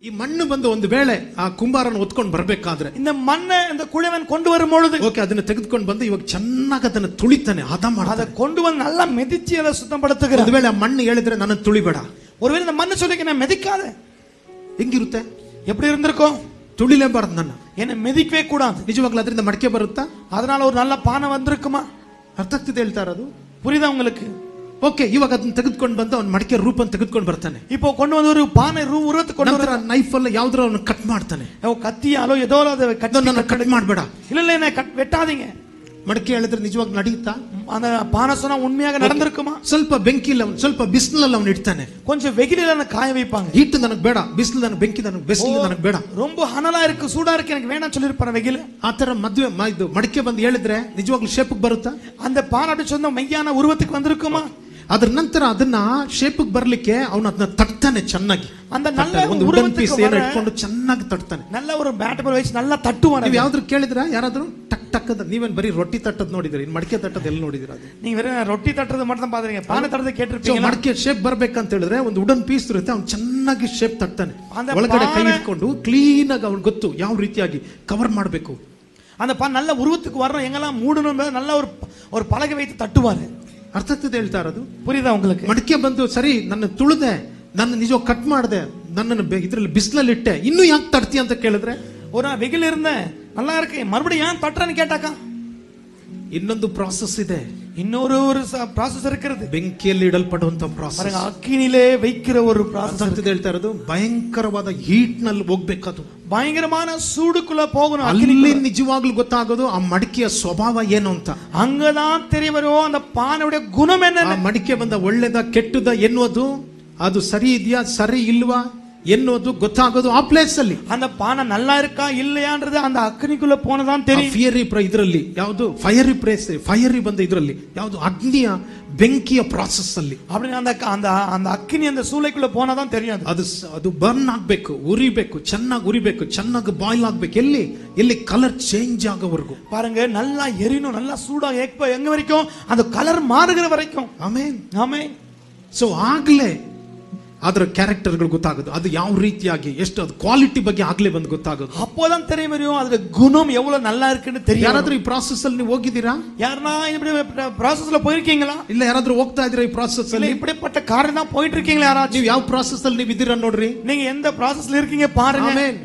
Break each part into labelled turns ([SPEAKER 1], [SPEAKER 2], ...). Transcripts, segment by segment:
[SPEAKER 1] ಈ ಮಣ್ಣು ಬಂದು ಒಂದು ವೇಳೆ ಆ ಕುಂಬಾರನ ಹೊತ್ಕೊಂಡು ಬರ್ಬೇಕಾದ್ರೆ
[SPEAKER 2] இந்த மண்ணை இந்த குழவன் கொண்டு வரும் பொழுது
[SPEAKER 1] ಓಕೆ ಅದನ್ನ ತೆಗೆದುಕೊಂಡು ಬಂದು ಇವಾಗ ಚೆನ್ನಾಗಿ ಅದನ್ನ ತುಳಿತಾನೆ, ಹದ
[SPEAKER 2] அதை
[SPEAKER 1] ಮಾಡ್ತಾನೆ.
[SPEAKER 2] கொண்டு வந்து நல்லா மிதிச்சு அதை சுத்தப்படுத்துகிறார்.
[SPEAKER 1] ಒಂದು ವೇಳೆ ಆ ಮಣ್ಣು ಹೇಳಿದ್ರೆ ನನ್ನ ತುಳಿಬೇಡ,
[SPEAKER 2] ஒருவேளை இந்த மண்ணு சொல்லிக்க நான் மிதிக்காத,
[SPEAKER 1] ಹೆಂಗಿರುತ್ತೆ?
[SPEAKER 2] எப்படி இருந்திருக்கும்?
[SPEAKER 1] ತುಳಿಲೇಬಾರ್ದು ನನ್ನ.
[SPEAKER 2] என்ன மிதிக்கவே கூடாது.
[SPEAKER 1] ನಿಜವಾಗ್ಲೂ ಅದರಿಂದ ಮಡಕೆ ಬರುತ್ತಾ?
[SPEAKER 2] அதனால ஒரு நல்ல பானை வந்திருக்குமா?
[SPEAKER 1] ಅರ್ಥ ಆಗ್ತಿದೆ ಹೇಳ್ತಾ ಇರೋದು?
[SPEAKER 2] புரியுதா உங்களுக்கு?
[SPEAKER 1] ಓಕೆ, ಇವಾಗ ಅದನ್ನ ತೆಗೆದುಕೊಂಡು ಬಂದು ಅವ್ನ ಮಡಕೆ ರೂಪನ್ ತೆಗೆದುಕೊಂಡು ಬರ್ತಾನೆ.
[SPEAKER 2] இப்போ கொண்டு வந்து ஒரு பானை உருவத்தை கொண்டு
[SPEAKER 1] ನಂತರ ನೈಫ್ ಅಲ್ಲ ಯಾವ್ದ್ರ ಅವನು ಕಟ್ ಮಾಡ್ತಾನೆ.
[SPEAKER 2] கத்தியாலோ ஏதோ அதை
[SPEAKER 1] ಕಟ್ ಮಾಡಬೇಡ,
[SPEAKER 2] இல்ல என்ன வெட்டாதீங்க.
[SPEAKER 1] ಮಡಕೆ ಹೇಳಿದ್ರೆ ನಿಜವಾಗಿ ನಡೆಯುತ್ತಾ?
[SPEAKER 2] அந்த பானை சொன்னா உண்மையாக நடந்திருக்குமா?
[SPEAKER 1] ಸ್ವಲ್ಪ ಬೆಂಕಿಲ್ಲ, ಸ್ವಲ್ಪ ಬಿಸಿಲಲ್ಲಿ ಅವನು ಇಡ್ತಾನೆ.
[SPEAKER 2] கொஞ்சம் வெயிலில காய வைப்பாங்க.
[SPEAKER 1] ಹೀಟ್ ನನಗೆ ಬೇಡ, ಬಿಸಿಲು ನನಗೆ, ಬೆಂಕಿ ನನಗೆ, ಬಿಸಿಲು ನನಗೆ ಬೇಡ,
[SPEAKER 2] ரொம்ப ಹನಲಾ இருக்கு, சூடா இருக்கு, எனக்கு வேணாம் சொல்லிருப்பாರ வெயில்.
[SPEAKER 1] ಆ ತರ ಮದುವೆ ಇದು ಮಡಕೆ ಬಂದು ಹೇಳಿದ್ರೆ ನಿಜವಾಗ್ಲೂ ಶೇಪ್ ಬರುತ್ತಾ?
[SPEAKER 2] அந்த பானை அப்படி சொன்ன மெய்யான உருவத்துக்கு வந்திருக்குமா?
[SPEAKER 1] ಅದ್ರ ನಂತರ ಅದನ್ನ ಶೇಪ್ ಬರ್ಲಿಕ್ಕೆ ಅವನು ಅದನ್ನ ತಟ್ತಾನೆ ಚೆನ್ನಾಗಿ.
[SPEAKER 2] அந்த நல்ல
[SPEAKER 1] ಒಂದು ವುಡನ್ ಪೀಸ್ ಏನ ಇಟ್ಕೊಂಡು ಚೆನ್ನಾಗಿ ತಟ್ತಾನೆ.
[SPEAKER 2] நல்ல ஒரு ಬ್ಯಾಟ್ ಬಾಲ್ ವೈಸ್ நல்லா ತಟ್ಟುವಾನೆ.
[SPEAKER 1] ನೀವು ಯಾವ್ದ್ರ ಕೇಳಿದ್ರ ಯಾರಾದ್ರೂ ಟಕ್ ಟಕ್ ಅಂತ? ನೀವೇನ್ ಬರೀ ರೊಟ್ಟಿ ತಟ್ಟದ್ ನೋಡಿದ್ರಿ, ಇನ್ ಮಡಕೆ ತಟ್ಟದ್ ಎಲ್ಲಿ ನೋಡಿದಿರ? ಅದು
[SPEAKER 2] நீங்க வெறும் ರೊಟ್ಟಿ ತಟ್ಟறது மட்டும் தான் பாக்குறீங்க, பானை ತಟ್ಟறது ಕೇಳಿರ್ತೀங்க.
[SPEAKER 1] ಮಡಕೆ ಶೇಪ್ ಬರ್ಬೇಕಂತ ಹೇಳಿದ್ರೆ ಒಂದು ವುಡನ್ ಪೀಸ್ ಇರುತ್ತೆ, ಅವ್ನು ಚೆನ್ನಾಗಿ ಶೇಪ್ ತಟ್ತಾನೆ. ಒಳಗಡೆ ಕೈ ಇಟ್ಕೊಂಡು ಕ್ಲೀನ್ ಆಗಿ ಅವ್ನು ಗೊತ್ತು ಯಾವ ರೀತಿಯಾಗಿ ಕವರ್ ಮಾಡಬೇಕು.
[SPEAKER 2] அந்த பானை நல்ல உருவத்துக்கு வரணும், எங்கெல்லாம் மூடணும், நல்ல ஒரு பலகை வைத்து தட்டுவாரு.
[SPEAKER 1] ಅರ್ಥ ಆಗ್ತದೆ ಹೇಳ್ತಾ ಇರೋದು?
[SPEAKER 2] புரியுதா உங்களுக்கு?
[SPEAKER 1] ಮಡಕೆ ಬಂದು ಸರಿ ನನ್ನ ತುಳಿದೆ, ನನ್ನ ನಿಜವಾಗಿ ಕಟ್ ಮಾಡಿದೆ, ನನ್ನನ್ನು ಇದ್ರಲ್ಲಿ ಬಿಸಿಲಲ್ಲಿ ಇಟ್ಟೆ, ಇನ್ನು ಯಾಕೆ ತಟ್ತಿ ಅಂತ ಕೇಳಿದ್ರೆ,
[SPEAKER 2] ஒரு நாள் வெயில் இருந்தேன் நல்லா இருக்கு, மறுபடியும் ஏன் தட்டுறன்னு கேட்டாக்கா
[SPEAKER 1] ಇನ್ನೊಂದು ಪ್ರಾಸೆಸ್ ಇದೆ,
[SPEAKER 2] இன்னொரு ப்ராசஸ் இருக்கிறது.
[SPEAKER 1] ಬೆಂಕಿಯಲ್ಲಿ ಇಡಲ್ಪಡುವಂತ ಪ್ರಾಸೆಸ್,
[SPEAKER 2] ಅಗ್ನಿಲೇ வைக்கிற ஒரு ப்ராசஸ்
[SPEAKER 1] ಅಂತ ಹೇಳ್ತಾ ಇರೋದು. ಭಯಂಕರವಾದ ಹೀಟ್ ನಲ್ಲಿ ಹೋಗ್ಬೇಕದು,
[SPEAKER 2] பயங்கரமான சூடுக்குள்ள போகணும்.
[SPEAKER 1] ಅಲ್ಲಿ ನಿಜವಾಗ್ಲೂ ಗೊತ್ತಾಗೋದು ಆ ಮಡಿಕೆಯ ಸ್ವಭಾವ ಏನು ಅಂತ.
[SPEAKER 2] அங்கதான் தெரிய வரும் அந்த பானையுடைய குணம் என்ன.
[SPEAKER 1] ಆ ಮಡಿಕೆ ಬಂದ ಒಳ್ಳೆದ ಕೆಟ್ಟದ ಎನ್ನುವುದು, ಅದು ಸರಿ ಇದೆಯಾ ಸರಿ ಇಲ್ವಾ ಎನ್ನುವುದು ಗೊತ್ತಾಗೋದು ಆ ಪ್ಲೇಸ್ ಅಲ್ಲಿ.
[SPEAKER 2] அந்த பானை நல்லா இருக்கா இல்லையான்றது அந்த அக்னிக்குள்ள போனதான் தெரியும்.
[SPEAKER 1] ಫಿಯರಿ ಇದರಲ್ಲಿ ಯಾವುದು ಫೈರಿ ಪ್ಲೇಸ್, ಫೈರಿ ಬಂದ ಇದರಲ್ಲಿ ಯಾವುದು ಅಗ್ನಿಯ ಬೆಂಕಿಯ ಪ್ರಾಸೆಸ್ ಅಲ್ಲಿ.
[SPEAKER 2] அப்படி அந்த அக்னி அந்த சூளைக்குள்ள போனதான் தெரியும்.
[SPEAKER 1] ಅದು ಬರ್ನ್ ಆಗ್ಬೇಕು, ಉರಿಬೇಕು, ಚೆನ್ನಾಗಿ ಉರಿಬೇಕು, ಚೆನ್ನಾಗಿ ಬಾಯ್ಲ್ ಆಗ್ಬೇಕು, ಎಲ್ಲಿ ಕಲರ್ ಚೇಂಜ್ ಆಗೋವರೆಗೂ.
[SPEAKER 2] பாருங்க, நல்லா எரியணும், நல்லா சூடா எங்க வரைக்கும்? அந்த கலர் மாறுகிற வரைக்கும்.
[SPEAKER 1] ಆಮೇನ್
[SPEAKER 2] ಆಮೇನ್.
[SPEAKER 1] ಸೊ ಆಗ್ಲೇ ಅದರ ಕ್ಯಾರೆಕ್ಟರ್ಗಳು ಗೊತ್ತಾಗೋದು, ಅದು ಯಾವ ರೀತಿಯಾಗಿ ಎಷ್ಟು ಅದು ಕ್ವಾಲಿಟಿ ಬಗ್ಗೆ ಆಗ್ಲೇ ಬಂದು ಗೊತ್ತಾಗೋದು.
[SPEAKER 2] அப்போதான் தெரிய வரும் அதோட குணம் எவ்வளவு நல்லா இருக்குன்னு தெரியும்.
[SPEAKER 1] ಯಾರಾದ್ರೂ ಈ ಪ್ರಾಸೆಸ್ ಅಲ್ಲಿ ನೀವು ಹೋಗಿದ್ದೀರಾ?
[SPEAKER 2] யாரனா இப்படி ப்ராசஸ்ல போயிருக்கீங்களா?
[SPEAKER 1] ಇಲ್ಲ ಯಾರಾದ್ರೂ ಹೋಗ್ತಾ ಇದ್ದೀರಾ ಈ ಪ್ರಾಸೆಸ್ ಅಲ್ಲಿ?
[SPEAKER 2] இப்படிப்பட்ட காரியம் தான் போயிட்டு இருக்கீங்களா யாராச்சும்?
[SPEAKER 1] ನೀವು ಯಾವ ಪ್ರಾಸೆಸ್ ಅಲ್ಲಿ ನೀವು ಇದ್ದೀರಾ ನೋಡ್ರಿ.
[SPEAKER 2] நீங்க எந்த ப்ராசஸ்ல இருக்கீங்க பாருங்க.
[SPEAKER 1] ಆಮೆನ್.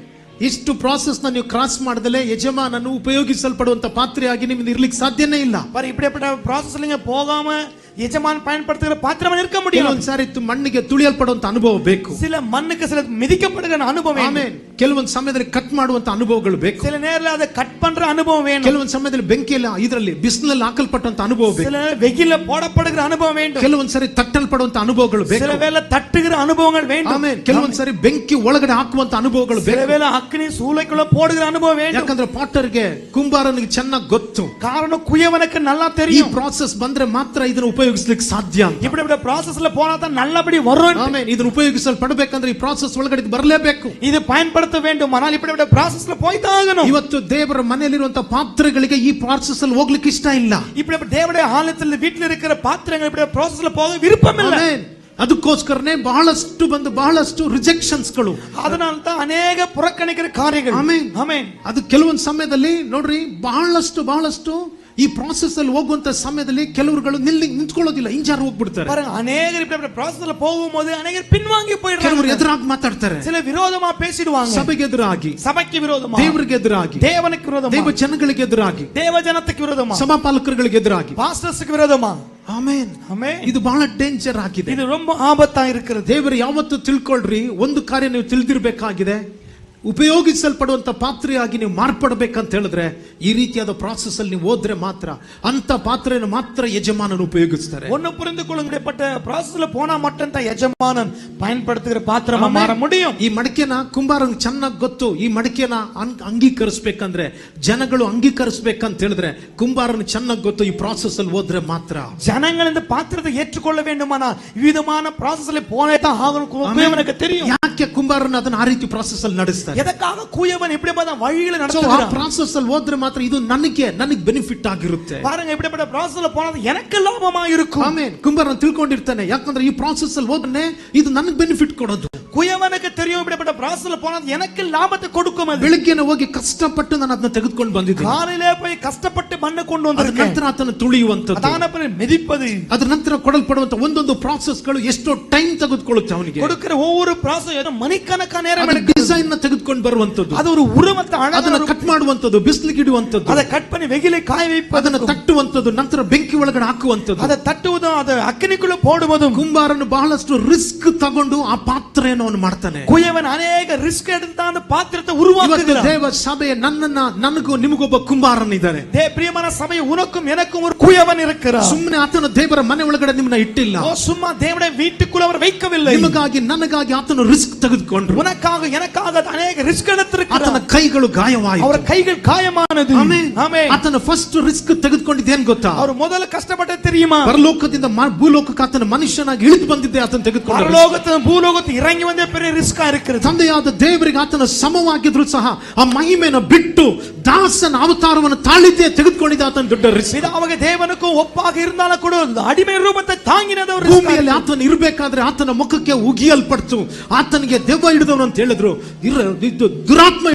[SPEAKER 1] ಇಷ್ಟು ಪ್ರಾಸೆಸ್ ನೀವು ಕ್ರಾಸ್ ಮಾಡದಲೇ ಯಜಮಾನನು ಉಪಯೋಗಿಸಲ್ಪಡುವಂತ ಪಾತ್ರೆಯಾಗಿ ನಿಮ್ಗೆ ಇರ್ಲಿಕ್ಕೆ ಸಾಧ್ಯನೇ ಇಲ್ಲ.
[SPEAKER 2] பாரு, இப்படிப்பட்ட ப்ராசஸ்ல நீங்க போகாம எஜமான் பயன்படுத்துகிற பாத்திரமா இருக்க முடியும்.
[SPEAKER 1] ಒಂದ್ಸಾರಿ ಮಣ್ಣಿಗೆ ತುಳಿಯಲ್ಪಡುವಂತ ಅನುಭವ ಬೇಕು,
[SPEAKER 2] சில மண்ணுக்கு சில மிதிக்கப்படுகிற ಅನುಭವ.
[SPEAKER 1] ಆಮೆನ್. ಕೆಲವೊಂದು ಸಮಯದಲ್ಲಿ ಕಟ್ ಮಾಡುವಂತ ಅನುಭವಗಳು ಬೇಕು,
[SPEAKER 2] சில நேரத்துல அதை கட் பண்ற அனுபவம் வேணும்.
[SPEAKER 1] ಕೆಲವೊಂದು ಸಮಯದಲ್ಲಿ ಬೆಂಕಿಯಲ್ಲಿ ಇದರಲ್ಲಿ ಬಿಸಿಲಲ್ಲಿ ಹಾಕಲ್ಪಟ್ಟಂತ ಅನುಭವ ಬೇಕು,
[SPEAKER 2] சில வெயில்ல போடப்படுகிற ಅನುಭವ வேண்டும்.
[SPEAKER 1] ಕೆಲವೊಂದು ಸರಿ ತಟ್ಟಲ್ಪಡುವಂತ ಅನುಭವಗಳು ಬೇಕು,
[SPEAKER 2] சில வேளை தட்டுகிற ಅನುಭವங்கள் வேண்டும்.
[SPEAKER 1] ಆಮೆನ್. ಕೆಲವೊಂದು ಸರಿ ಬೆಂಕಿ ಒಳಗಡೆ ಹಾಕುವಂತ ಅನುಭವಗಳು ಬೇಕು,
[SPEAKER 2] சில வேளை அக்னி சூளைக்குள்ள போடுகிற அனுபவம் வேண்டும்.
[SPEAKER 1] ಯಾಕಂದ್ರೆ ಪಾಟರ್ಗೆ ಕುಂಬಾರನಿಗೆ ಚೆನ್ನಾಗಿ ಗೊತ್ತು,
[SPEAKER 2] ಕಾರಣ ಕುಯ್ಯವನಕ್ಕೆ நல்லா
[SPEAKER 1] ಈ
[SPEAKER 2] தெரியும்.
[SPEAKER 1] ಪ್ರಾಸೆಸ್ ಬಂದ್ರೆ ಮಾತ್ರ ಇದನ್ನು ಉಪಯೋಗಿಸಲಿಕ್ಕೆ ಸಾಧ್ಯ.
[SPEAKER 2] இப்படி ப்ராசஸ்ல போனா தான் நல்லபடி வரும்.
[SPEAKER 1] ಆಮೆನ್. ಇದನ್ನು ಉಪಯೋಗಿಸಲ್ಪಡಬೇಕಂದ್ರೆ ಈ ಪ್ರಾಸೆಸ್ ಒಳಗಡೆ ಬರಲೇಬೇಕು,
[SPEAKER 2] இது பயன்படுத்த வேண்டும். ஆனால் இப்படி ப்ராசஸ்ல போய் தான் ஆகணும்.
[SPEAKER 1] ಇವತ್ತು ದೇವರ ಮನೆಯಲ್ಲಿರುವಂತ ಪಾತ್ರೆಗಳಿಗೆ ಈ ಪ್ರಾಸೆಸ್ ಅಲ್ಲಿ ಹೋಗ್ಲಿಕ್ಕೆ ಇಷ್ಟ ಇಲ್ಲ.
[SPEAKER 2] இப்படி தேவனுடைய ஆலயத்தில் வீட்டில் இருக்கிற பாத்திரங்கள் இப்படி ப்ராசஸ்ல போக விருப்பம் இல்லை.
[SPEAKER 1] ಆಮೆನ್. ಅದಕ್ಕೋಸ್ಕರನೇ ಬಹಳಷ್ಟು ರಿಜೆಕ್ಷನ್ಸ್ ಗಳು,
[SPEAKER 2] ಅದனால தான் ಅನೇಕ புறக்கணிக்கிற ಕಾರ್ಯಗಳು.
[SPEAKER 1] ಆಮೆನ್.
[SPEAKER 2] ಆಮೆನ್.
[SPEAKER 1] ಅದು ಕೆಲವೊಂದು ಸಮಯದಲ್ಲಿ ನೋಡ್ರಿ ಬಹಳಷ್ಟು ಈ ಪ್ರಾಸೆಸ್ ಅಲ್ಲಿ ಹೋಗುವಂತ ಸಮಯದಲ್ಲಿ ಕೆಲವರುಗಳು ನಿಂತ್ಕೊಳ್ಳೋದಿಲ್ಲ, ಇಂಜಾರ್ ಹೋಗ್ಬಿಡ್ತಾರೆ.
[SPEAKER 2] ಅನೇಕರು இப்படி ப்ராசஸ்ல போகும்போது ಅನೇಕರು பின்வாங்கி போயிடுறாங்க.
[SPEAKER 1] ಕೆಲವರು ಎದುರಾಗಿ ಮಾತಾಡ್ತಾರೆ,
[SPEAKER 2] சில விரோதமா பேசிடுவாங்க.
[SPEAKER 1] ಸಭೆಗೆ ಎದುರಾಗಿ,
[SPEAKER 2] ಸಭೆಗೆ ವಿರೋಧமா,
[SPEAKER 1] ದೇವರಿಗೆ ಎದುರಾಗಿ,
[SPEAKER 2] ದೇವನಿಗೆ ವಿರೋಧமா,
[SPEAKER 1] ದೇವ ಜನಗಳಿಗೆ ಎದುರಾಗಿ,
[SPEAKER 2] ದೇವ ಜನತೆಗೆ ವಿರೋಧமா,
[SPEAKER 1] ಸಭಾಪಾಲಕರಿಗೆ ಎದುರಾಗಿ,
[SPEAKER 2] ಪಾಸ್ಟರ್ಸ್ಗೆ ವಿರೋಧமா.
[SPEAKER 1] ಆಮೆನ್.
[SPEAKER 2] ಆಮೆನ್.
[SPEAKER 1] ಇದು ಬಹಳ ಡೇಂಜರ್ ಆಗಿದೆ,
[SPEAKER 2] ಇದು ரொம்ப ಆಪತ್ತா இருக்கிறது.
[SPEAKER 1] ದೇವರು ಯಾವತ್ತು ತಿಳ್ಕೊಳ್ರಿ, ಒಂದು ಕಾರ್ಯ ನೀವು ತಿಳಿದಿರಬೇಕಾಗಿದೆ, ಉಪಯೋಗಿಸಲ್ಪಡುವಂತ ಪಾತ್ರೆಯಾಗಿ ನೀವು ಮಾರ್ಪಡಬೇಕಂತ ಹೇಳಿದ್ರೆ ಈ ರೀತಿಯಾದ ಪ್ರಾಸೆಸ್ ಅಲ್ಲಿ ನೀವು ಹೋದ್ರೆ ಮಾತ್ರ ಅಂತ ಪಾತ್ರೆಯನ್ನು ಮಾತ್ರ ಯಜಮಾನನು ಉಪಯೋಗಿಸ್ತಾರೆ.
[SPEAKER 2] ஒன்னு புரிந்து கொள்ளுங்கப்பட்ட ப்ராசஸ்ல போனா மட்டும் தான் ಯಜಮಾನನ್ பயன்படுத்துகிற பாத்திரமா மாற முடியும்.
[SPEAKER 1] ಈ ಮಡಕೆನ ಕುಂಬಾರನ್ ಚೆನ್ನಾಗಿ ಗೊತ್ತು, ಈ ಮಡಕೆನ ಅಂಗೀಕರಿಸಬೇಕಂದ್ರೆ, ಜನಗಳು ಅಂಗೀಕರಿಸಬೇಕಂತ ಹೇಳಿದ್ರೆ ಕುಂಬಾರನ್ ಚೆನ್ನಾಗಿ ಗೊತ್ತು, ಈ ಪ್ರಾಸೆಸ್ ಅಲ್ಲಿ ಹೋದ್ರೆ ಮಾತ್ರ.
[SPEAKER 2] ಜನಗಳು இந்த பாத்திரத்தை ஏற்றுக்கொள்ள வேண்டுமானா விதமான ப்ராசஸ்ல போனே தான் ஆகணும். குயவனுக்கு தெரியும்
[SPEAKER 1] ಯಾಕೆ ಕುಂಬಾರನ್ ಅದನ್ನ ಆ ರೀತಿ ಪ್ರಾಸೆಸ್ ಅಲ್ಲಿ ನಡೆಸ್ತಾರೆ.
[SPEAKER 2] எதற்காக குயவன் இப்படிப்பட்ட வழியில நடத்துகிறான்.
[SPEAKER 1] ಆ ಪ್ರಾಸೆಸ್ ಅಲ್ಲಿ ಹೋದ್ರೆ ಮಾತ್ರ ಇದು ನನಗೆ ಬೆನಿಫಿಟ್ ಆಗಿರುತ್ತೆ.
[SPEAKER 2] பாருங்க, இப்படிப்பட்ட ப்ராசஸ்ல போனது எனக்கு ಲಾಭமா இருக்கும்.
[SPEAKER 1] ಆಮೆನ್. ಕುಂಬಾರನ್ ತಿಳ್ಕೊಂಡಿರ್ತಾನೆ, ಯಾಕಂದ್ರೆ ಈ ಪ್ರಾಸೆಸ್ ಅಲ್ಲಿ ಹೋದ್ರೆ ಇದು ನನಗೆ ಬೆನಿಫಿಟ್ ಕೊಡೋದು.
[SPEAKER 2] குயவனுக்கு தெரியும் இப்படிப்பட்ட ப்ராசஸ்ல போனது எனக்கு லாபத்தை கொடுக்கும். அது
[SPEAKER 1] ಬೆಳಗ್ಗೆನೆ ಹೋಗಿ ಕಷ್ಟಪಟ್ಟು ನಾನು ಅದನ್ನ ತೆಗೆದುಕೊಂಡು ಬಂದಿದ್ದೀನಿ.
[SPEAKER 2] காலையிலே போய் கஷ்டப்பட்டு மண்ணை கொண்டு
[SPEAKER 1] ಅದರ
[SPEAKER 2] வந்திருக்கேன்.
[SPEAKER 1] ನಂತರ ಅದನ್ನು ತುಳಿಯುವಂತದ್ದು,
[SPEAKER 2] அதான மிதிப்பது,
[SPEAKER 1] ಅದರ ನಂತರ ಕೊಡಲ್ಪಡುವಂತ ಒಂದೊಂದು ಪ್ರಾಸೆಸ್ಗಳು ಎಷ್ಟೋ ಟೈಮ್ ತೆಗೆದುಕೊಳ್ಳುತ್ತೆ ಅವನಿಗೆ.
[SPEAKER 2] கொடுக்கிற ஒவ்வொரு ப்ராசஸ் மணிக்கணக்கான நேரம்
[SPEAKER 1] ಅದರ
[SPEAKER 2] எடுக்கும்.
[SPEAKER 1] ಡಿಸೈನ್ ನ ತೆಗೆದುಕೊಂಡು ಬರುವಂತದ್ದು,
[SPEAKER 2] அது ஒரு உருவத்தை
[SPEAKER 1] ಅದನ್ನ
[SPEAKER 2] அழகான
[SPEAKER 1] ಕಟ್ ಮಾಡುವಂತದ್ದು, ಬಿಸಿಲಿಗೆ ಇಡುವಂತದ್ದು,
[SPEAKER 2] அதை கட் பண்ணி வெயிலை காய வைப்பது,
[SPEAKER 1] ಅದನ್ನ ತಟ್ಟುವಂತದ್ದು, ನಂತರ ಬೆಂಕಿ ಒಳಗಡೆ ಹಾಕುವಂತದ್ದು,
[SPEAKER 2] அதை தட்டுவதும் அதை ಅಗ್ನಿக்குள்ள போடுவதும்.
[SPEAKER 1] ಕುಂಬಾರನು ಬಹಳಷ್ಟು ರಿಸ್ಕ್ ತಗೊಂಡು ಆ ಪಾತ್ರೆಯನ್ನು ಅವನು ಮಾಡ್ತಾನೆ.
[SPEAKER 2] குயவன் ಅನೇಕ ರಿಸ್ಕ್ எடுத்து அந்த பாத்திரத்தை
[SPEAKER 1] ಇವತ್ತು
[SPEAKER 2] உருவாக்குகிறான்.
[SPEAKER 1] ದೇವ ಸಭೆಯ ನನಗೂ ನಿಮಗೊಬ್ಬ ಕುಂಬಾರನಿದ್ದಾರೆ.
[SPEAKER 2] பிரியமான சபை உனக்கும் எனக்கும் ஒரு குயவன் இருக்கிறார்.
[SPEAKER 1] ಸುಮ್ಮನೆ ಆತನು ದೇವರ ಮನೆ ಒಳಗಡೆ ನಿಮ್ಮನ್ನ ಇಟ್ಟಿಲ್ಲ.
[SPEAKER 2] ஓ சும்மா தேவனுடைய வீட்டுக்குள்ள அவர் வைக்கவில்லை.
[SPEAKER 1] ನಿಮಗಾಗಿ ನನಗಾಗಿ ಆತನು ರಿಸ್ಕ್ ತೆಗೆದುಕೊಂಡ್ರು.
[SPEAKER 2] உனக்காக எனக்காக ಅನೇಕ ರಿಸ್ಕ್ எடுத்திருக்கிறார்.
[SPEAKER 1] ಆತನ ಕೈಗಳು ಗಾಯವಾಯಿತು.
[SPEAKER 2] ಅವರ ಕೈಗಳು ಕಾಯಮಾನದು.
[SPEAKER 1] ಆಮೆನ್.
[SPEAKER 2] ಆಮೆನ್.
[SPEAKER 1] ಆತನ ಫಸ್ಟ್ ರಿಸ್ಕ್ ತೆಗೆದುಕೊಂಡಿದ್ದೇನು ಗೊತ್ತಾ?
[SPEAKER 2] ಅವರು ಮೊದಲು ಕಷ್ಟಪಟ್ಟದ್ದು தெரியுமா?
[SPEAKER 1] ಪರಲೋಕದಿಂದ ಭೂಲೋಕಕ್ಕೆ ಆತನ ಮನುಷ್ಯನಾಗಿ ಇಳಿದು ಬಂದಿದ್ದೆ ಆತನ ತೆಗೆದುಕೊಂಡ.
[SPEAKER 2] ಪರಲೋಕದಿಂದ ಭೂಲೋಕಕ್ಕೆ ಇರಂಗಿ ಒಂದೇ பெரிய ರಿಸ್ಕ್ இருக்கிறது.
[SPEAKER 1] ತಂದೆಯಾದ ದೇವರಿಗೆ ಆತನ ಸಮವಾಗಿದ್ರು ಸಹ ಆ ಮಹಿಮೆಯನ್ನು ಬಿಟ್ಟು ದಾಸನ ಅವತಾರವನ್ನು ತಾಳಿದ್ದೇ ತೆಗೆದುಕೊಂಡಿದ್ದ ಆತನ ದೊಡ್ಡ ರಿಸ್ಕ್.
[SPEAKER 2] பிதாவாக தேவனுக்கு ஒப்பாக இருந்தாலும் கூட ಅಡಿಮೆ ರೂಪத்தை ತಾಂಗಿನದವರು
[SPEAKER 1] ಭೂಮಿಯಲ್ಲಿ ಆತನ ಇರಬೇಕಾದ್ರೆ ಆತನ ಮುಖಕ್ಕೆ ಉಗಿಯಲ್ಪಡ್ತು. ಆತನಿಗೆ ದೆವ್ವ ಹಿಡಿದವನು ಅಂತ ಹೇಳಿದ್ರು, ದುರಾತ್ಮ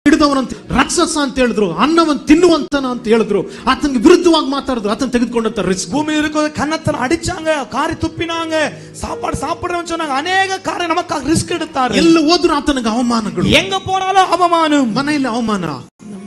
[SPEAKER 1] ಹಿಡಿದವನಂತ, ರಾಕ್ಷಸ ಅಂತ ಹೇಳಿದ್ರು, ಅನ್ನವನ್ನು ತಿನ್ನುವಂತನ ಅಂತ ಹೇಳಿದ್ರು, ಆತನಿಗೆ ವಿರುದ್ಧವಾಗಿ ಮಾತಾಡಿದ್ರು. ಆತನ ತೆಗೆದುಕೊಂಡಂತ ರಿಸ್ಕ್.
[SPEAKER 2] பூமியில் இருக்கிற கன்னத்தன அடிச்சாங்க, காரி துப்பினாங்க, சாப்பாடு சாப்பிடுறவங்க சொன்னாங்க, அநேக காரை நமக்காக ரிஸ்க் எடுத்தாரு.
[SPEAKER 1] ಎಲ್ಲ ಹೋದ್ರು ಆತನಿಗೆ ಅವಮಾನಗಳು,
[SPEAKER 2] எங்க போனாலும் அவமானம்,
[SPEAKER 1] ಮನೆಯಲ್ಲಿ ಅವಮಾನ,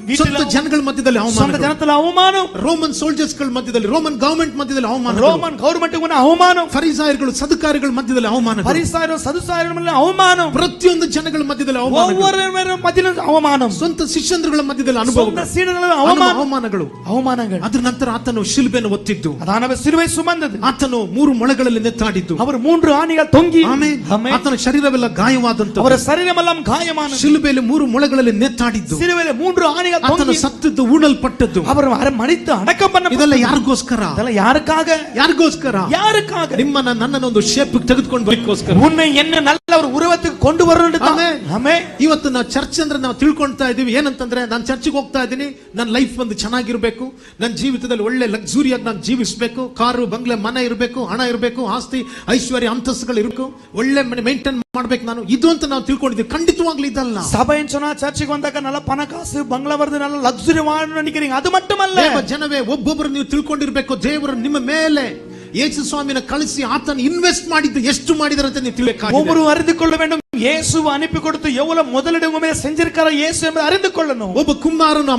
[SPEAKER 2] வீட்டுல
[SPEAKER 1] ಸ್ವಂತ ಜನಗಳ ಮಧ್ಯದಲ್ಲಿ
[SPEAKER 2] சொந்த
[SPEAKER 1] ಅವಮಾನ,
[SPEAKER 2] ஜனத்துல அவமானம்,
[SPEAKER 1] ರೋಮನ್ ಸೋಲ್ಜರ್ಸ್ ಗಳ ಮಧ್ಯದಲ್ಲಿ, ರೋಮನ್ ಗವರ್ಮೆಂಟ್ ಮಧ್ಯದಲ್ಲಿ ಅವಮಾನ,
[SPEAKER 2] ரோமன் கவர்மெண்ட் அவமானம்,
[SPEAKER 1] ಫರಿಸಾಯರುಗಳು ಸದುಕಾರಿಗಳ ಮಧ್ಯದಲ್ಲಿ ಅವಮಾನ,
[SPEAKER 2] பரிசாயரும் சதுசாயரும் அவமானம்,
[SPEAKER 1] ಪ್ರತಿಯೊಂದು ಜನಗಳ ಮಧ್ಯದಲ್ಲಿ ಅವಮಾನ,
[SPEAKER 2] ஒவ்வொருவரும் மத்தியிலும் அவமானம்,
[SPEAKER 1] ಸ್ವಂತ ಶಿಷ್ಯಂದ್ರಗಳ ಮಧ್ಯದಲ್ಲಿ ಅನುಭವ,
[SPEAKER 2] சொந்த சீடர்களும் அவமானங்கள்,
[SPEAKER 1] ಅವಮಾನಗಳು. ಅದರ ನಂತರ ಆತನು ಶಿಲುಬೆಯನ್ನು ಒತ್ತಿದ್ದು,
[SPEAKER 2] அதான சிலுவை சுமந்தது,
[SPEAKER 1] ಆತನು 3 ಮೊಳೆಗಳಲ್ಲಿ ನೆತ್ತಾಡಿದ್ದು,
[SPEAKER 2] அவர் 3 ಆಣಿಗಳು ತೊಂಗಿ,
[SPEAKER 1] ಆಮೆನ್. ಆತನ ಶರೀರವೆಲ್ಲ ಗಾಯವಾದಂತ,
[SPEAKER 2] ಅವರ ಶರೀರವೆಲ್ಲ ಗಾಯಮಾನ,
[SPEAKER 1] ಶಿಲುಬೆಯಲ್ಲಿ 3 ಮೊಳೆಗಳಲ್ಲಿ ನೆತ್ತಾಡಿದ್ದು,
[SPEAKER 2] ಸಿಲುವೆಯಲ್ಲಿ 3 ಆಣಿಗಳು
[SPEAKER 1] ಆತನು
[SPEAKER 2] ತೊಂಗಿ,
[SPEAKER 1] ಸತ್ತದ್ದು, ಊಡಲ್ಪಟ್ಟದ್ದು,
[SPEAKER 2] அவர் மரித்து அடக்கம் பண்ண,
[SPEAKER 1] ಇದೆಲ್ಲ ಯಾರಿಗೋಸ್ಕರ?
[SPEAKER 2] இதெல்லாம் யாருக்காக?
[SPEAKER 1] ಯಾರಿಗೋಸ್ಕರ?
[SPEAKER 2] யாருக்காக?
[SPEAKER 1] ನಿಮ್ಮನ್ನ ನನ್ನನ್ನು ಒಂದು ಶೇಪ್ ತೆಗೆದುಕೊಂಡು ಬರಲಿಕ್ಕೋಸ್ಕರ,
[SPEAKER 2] உன்னை என்ன நல்ல ஒரு உருவத்துக்கு கொண்டு வரணும். ஆமென்.
[SPEAKER 1] ಇವತ್ತು ನಾವು ಚರ್ಚ್ ಅಂದ್ರೆ ನಾವು ತಿಳ್ಕೊಳ್ತಾ ಇದೀವಿ ಏನಂತಂದ್ರೆ, ನಾನು ಚರ್ಚಿಗೆ ಹೋಗ್ತಾ ಇದ್ದೀನಿ, ನನ್ನ ಲೈಫ್ ಒಂದು ಚೆನ್ನಾಗಿರ್ಬೇಕು, ನನ್ನ ಜೀವಿತದಲ್ಲಿ ಒಳ್ಳೆ ಲಕ್ಸುರಿಯಾಗಿ ನಾನು ಜೀವಿಸಬೇಕು, ಕಾರು ಬಂಗ್ಲೆ ಮನೆ ಇರಬೇಕು, ಹಣ ಇರಬೇಕು, ಆಸ್ತಿ ಐಶ್ವರ್ಯ ಅಂತಸ್ತುಗಳು ಇರಬೇಕು, ಒಳ್ಳೆ ಮೇಂಟೈನ್ ಮಾಡ್ಬೇಕು ನಾನು, ಇದು ಅಂತ ನಾವು ತಿಳ್ಕೊಂಡಿದ್ದೀವಿ. ಖಂಡಿತವಾಗ್ಲೂ ಇದಲ್ಲ.
[SPEAKER 2] சபைன்னு சொன்னா சர்ச்சுக்கு வந்தாக்க நல்ல பண காசு பங்களா வருது, நல்ல லக்ஸரி வாழணும்னு நினைக்கிறீங்க, அது மட்டுமல்ல.
[SPEAKER 1] ದೇವ ಜನವೇ, ಒಬ್ಬೊಬ್ಬರು ನೀವು ತಿಳ್ಕೊಂಡಿರ್ಬೇಕು, ದೇವರು ನಿಮ್ಮ ಮೇಲೆ ಯೇಸು ಸ್ವಾಮಿನ ಕಳಿಸಿ ಆತನ ಇನ್ವೆಸ್ಟ್ ಮಾಡಿದ್ದು ಎಷ್ಟು ಮಾಡಿದಾರೆ ಅಂತ ನೀವು ತಿಳ್ಬೇಕಾಗಿದೆ.
[SPEAKER 2] ஒவ்வொரு அறிந்து கொள்ள வேண்டும், இயேசுவை அனுப்பி கொடுத்து எவ்வளவு முதலிடம் உங்க ಮೇಲೆ செஞ்சிருக்கார இயேசு என்பதை அறிந்து கொள்ளணும்.
[SPEAKER 1] ಒಬ್ಬ ಕುಂಬಾರನ